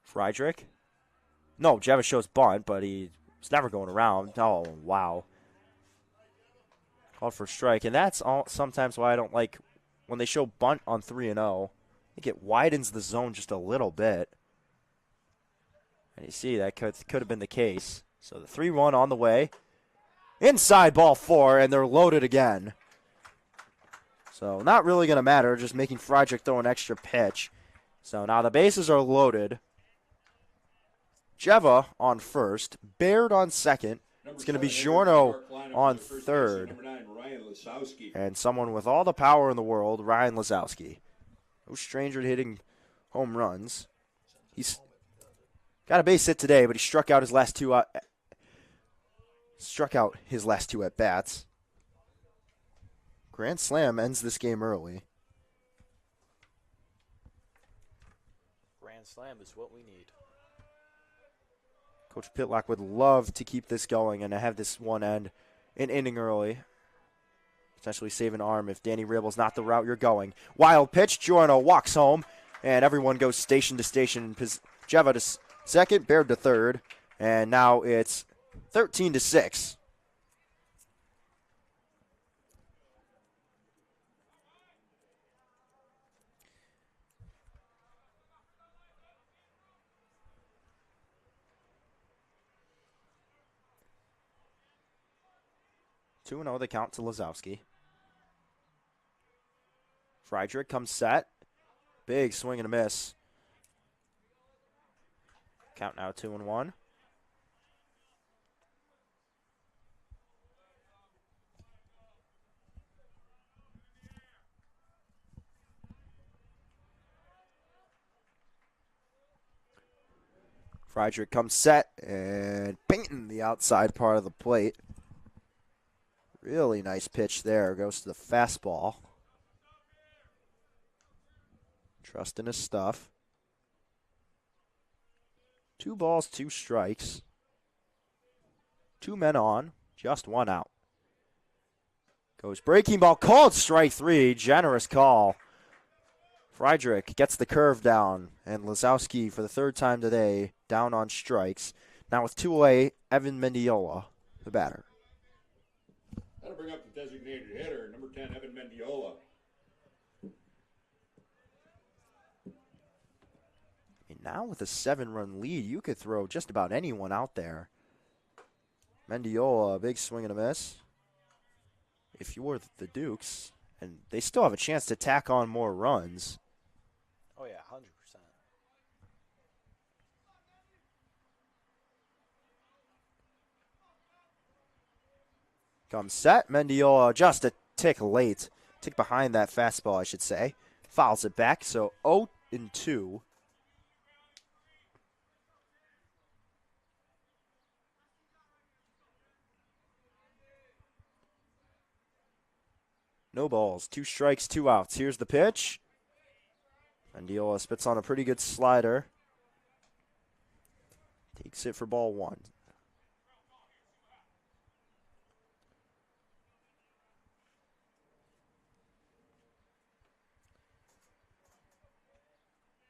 Frederick? No, Jeva shows bunt, but he's never going around. Oh, wow. Called for strike, and that's sometimes why I don't like when they show bunt on 3-0. I think it widens the zone just a little bit. And you see that could have been the case. So the 3-1 on the way. Inside ball 4, and they're loaded again. So not really going to matter, just making Frederick throw an extra pitch. So now the bases are loaded. Jeva on first, Baird on second. It's going to be Giorno on third. And someone with all the power in the world, Ryan Lazowski. No stranger to hitting home runs. He's got a base hit today, but he struck out his last two at bats. Grand slam ends this game early. Grand slam is what we need. Coach Pitlock would love to keep this going and to have this one end an inning early. Potentially save an arm if Danny Ribble's not the route you're going. Wild pitch. Giorno walks home, and everyone goes station to station. Jeva to second, Baird to third, and now it's 13-6. Two 2-0 the count to Lazowski. Friedrich comes set. Big swing and a miss. Count now 2-1. Friedrich comes set and painting the outside part of the plate. Really nice pitch there. Goes to the fastball. Trusting his stuff. 2 balls, 2 strikes. 2 men on, just 1 out. Goes breaking ball, called strike 3. Generous call. Friedrich gets the curve down, and Lazowski for the 3rd time today down on strikes. Now with 2 away, Evan Mendiola, the batter. That'll bring up the designated hitter, number 10, Evan Mendiola. And now with a 7-run lead, you could throw just about anyone out there. Mendiola, a big swing and a miss. If you're the Dukes, and they still have a chance to tack on more runs. Oh, yeah, 100%. Comes set. Mendiola just a tick late. Tick behind that fastball, I should say. Fouls it back, so 0-2. No balls. 2 strikes, 2 outs. Here's the pitch. Mendiola spits on a pretty good slider. Takes it for ball 1.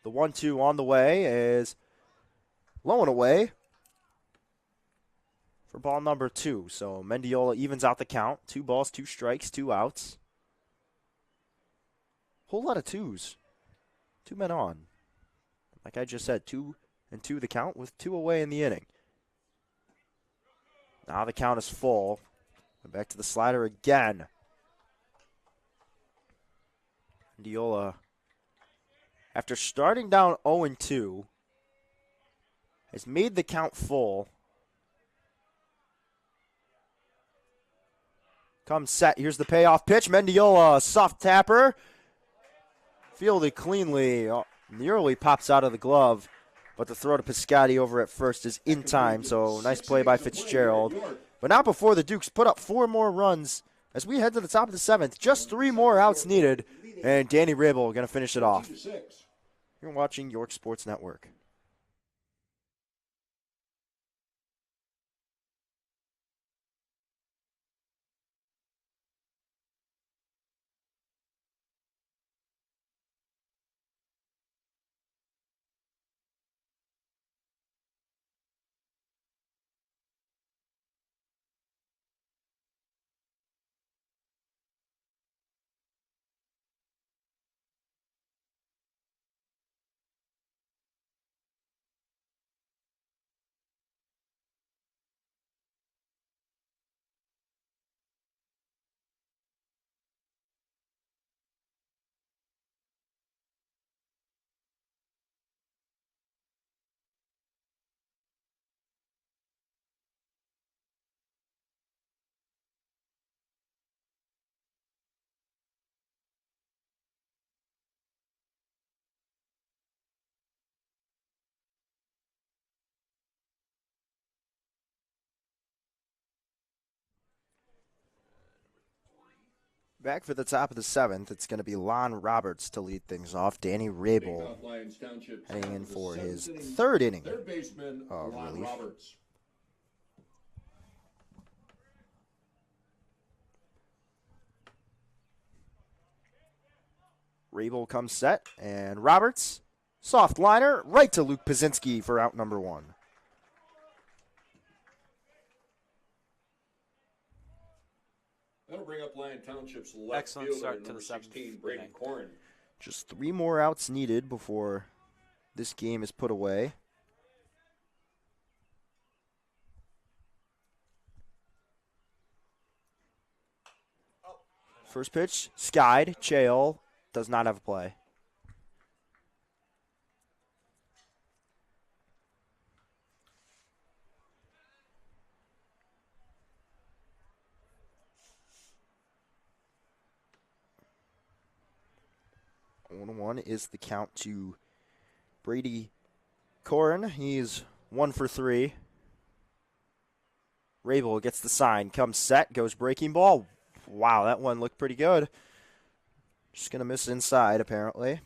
The 1-2 on the way is low and away for ball number 2. So Mendiola evens out the count. 2 balls, 2 strikes, 2 outs. Whole lot of 2s. 2 men on. Like I just said, 2-2 the count with 2 away in the inning. Now the count is full. Back to the slider again. Mendiola, after starting down 0-2, has made the count full. Comes set. Here's the payoff pitch. Mendiola, soft tapper. Fielded cleanly. Nearly pops out of the glove. But the throw to Piscotti over at first is in time. So nice play by Fitzgerald. But not before the Dukes put up 4 more runs as we head to the top of the 7th. Just 3 more outs needed. And Danny Rabel going to finish it off. You're watching York Sports Network. Back for the top of the 7th, it's going to be Lon Roberts to lead things off. Danny Rabel heading in for his 3rd inning of relief. Roberts. Rabel comes set, and Roberts, soft liner, right to Luke Pazinski for out number 1. That'll bring up Lyon Township's left Excellent fielder, start to number the 7th 16, Brady inning. Corn. Just 3 more outs needed before this game is put away. First pitch, skied. Choi does not have a play. One is the count to Brady Corn. He's 1 for 3. Rabel gets the sign, comes set, goes breaking ball. Wow, that one looked pretty good. Just going to miss inside, apparently.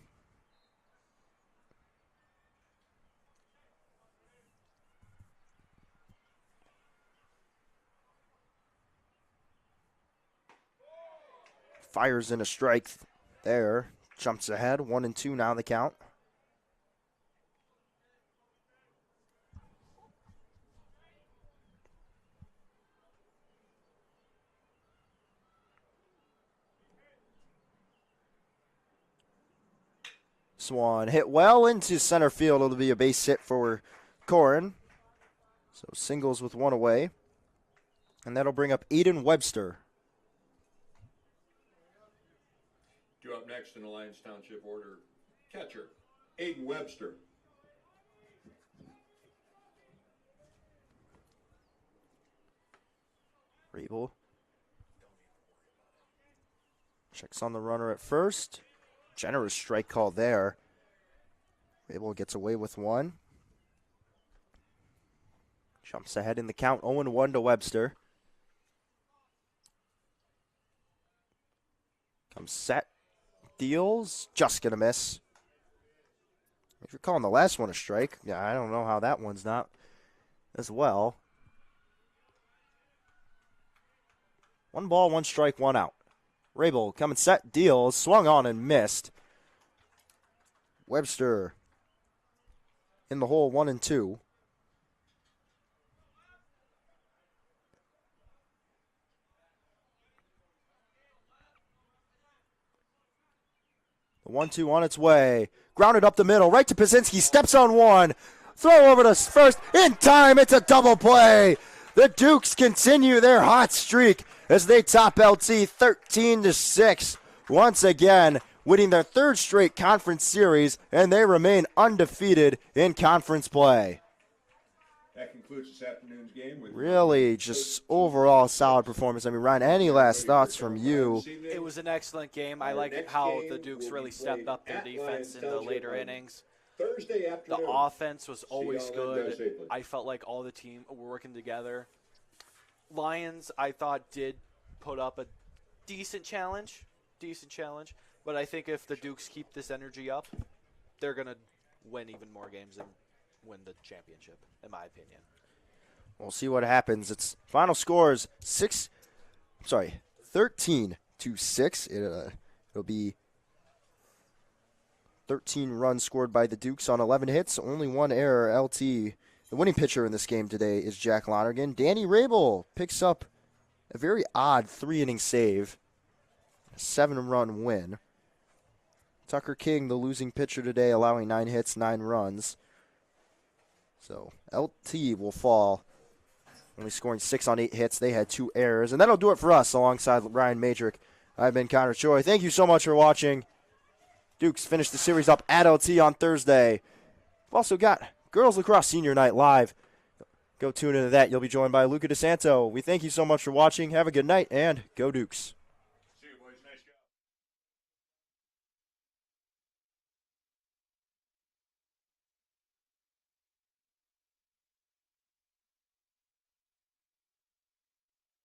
Fires in a strike there. Jumps ahead, 1-2 now the count. Swan hit well into center field. It'll be a base hit for Corrin. So singles with 1 away. And that'll bring up Aiden Webster. Due up next in the Lyons Township order, catcher, Aiden Webster. Rabel checks on the runner at first. Generous strike call there. Rabel gets away with 1. Jumps ahead in the count, 0-1 to Webster. Comes set. Deals. Just going to miss. If you're calling the last one a strike, yeah, I don't know how that one's not as well. 1 ball, 1 strike, 1 out. Rabel coming set, deals, swung on and missed. Webster in the hole, 1-2. The 1-2 on its way. Grounded up the middle, right to Pazinski, steps on 1. Throw over to first, in time, it's a double play. The Dukes continue their hot streak as they top LT 13-6. Once again, winning their 3rd straight conference series, and they remain undefeated in conference play. That concludes this afternoon's game. Really just overall solid performance. I mean, Ryan, any last thoughts from you? It was an excellent game. I like how the Dukes really stepped up their defense in the later innings. The offense was always good. I felt like all the team were working together. Lyons, I thought, did put up a decent challenge. But I think if the Dukes keep this energy up, they're going to win even more games and win the championship, in my opinion. We'll see what happens. Its final scores 13-6. It'll be 13 runs scored by the Dukes on 11 hits, only 1 error. LT, the winning pitcher in this game today, is Jack Lonergan. Danny Rabel picks up a very odd 3-inning save, a 7-run win. Tucker King, the losing pitcher today, allowing 9 hits, 9 runs. So LT will fall, only scoring 6 on 8 hits. They had 2 errors. And that'll do it for us alongside Ryan Madrick. I've been Connor Choi. Thank you so much for watching. Dukes finish the series up at LT on Thursday. We've also got Girls Lacrosse Senior Night live. Go tune into that. You'll be joined by Luca DeSanto. We thank you so much for watching. Have a good night, and go Dukes.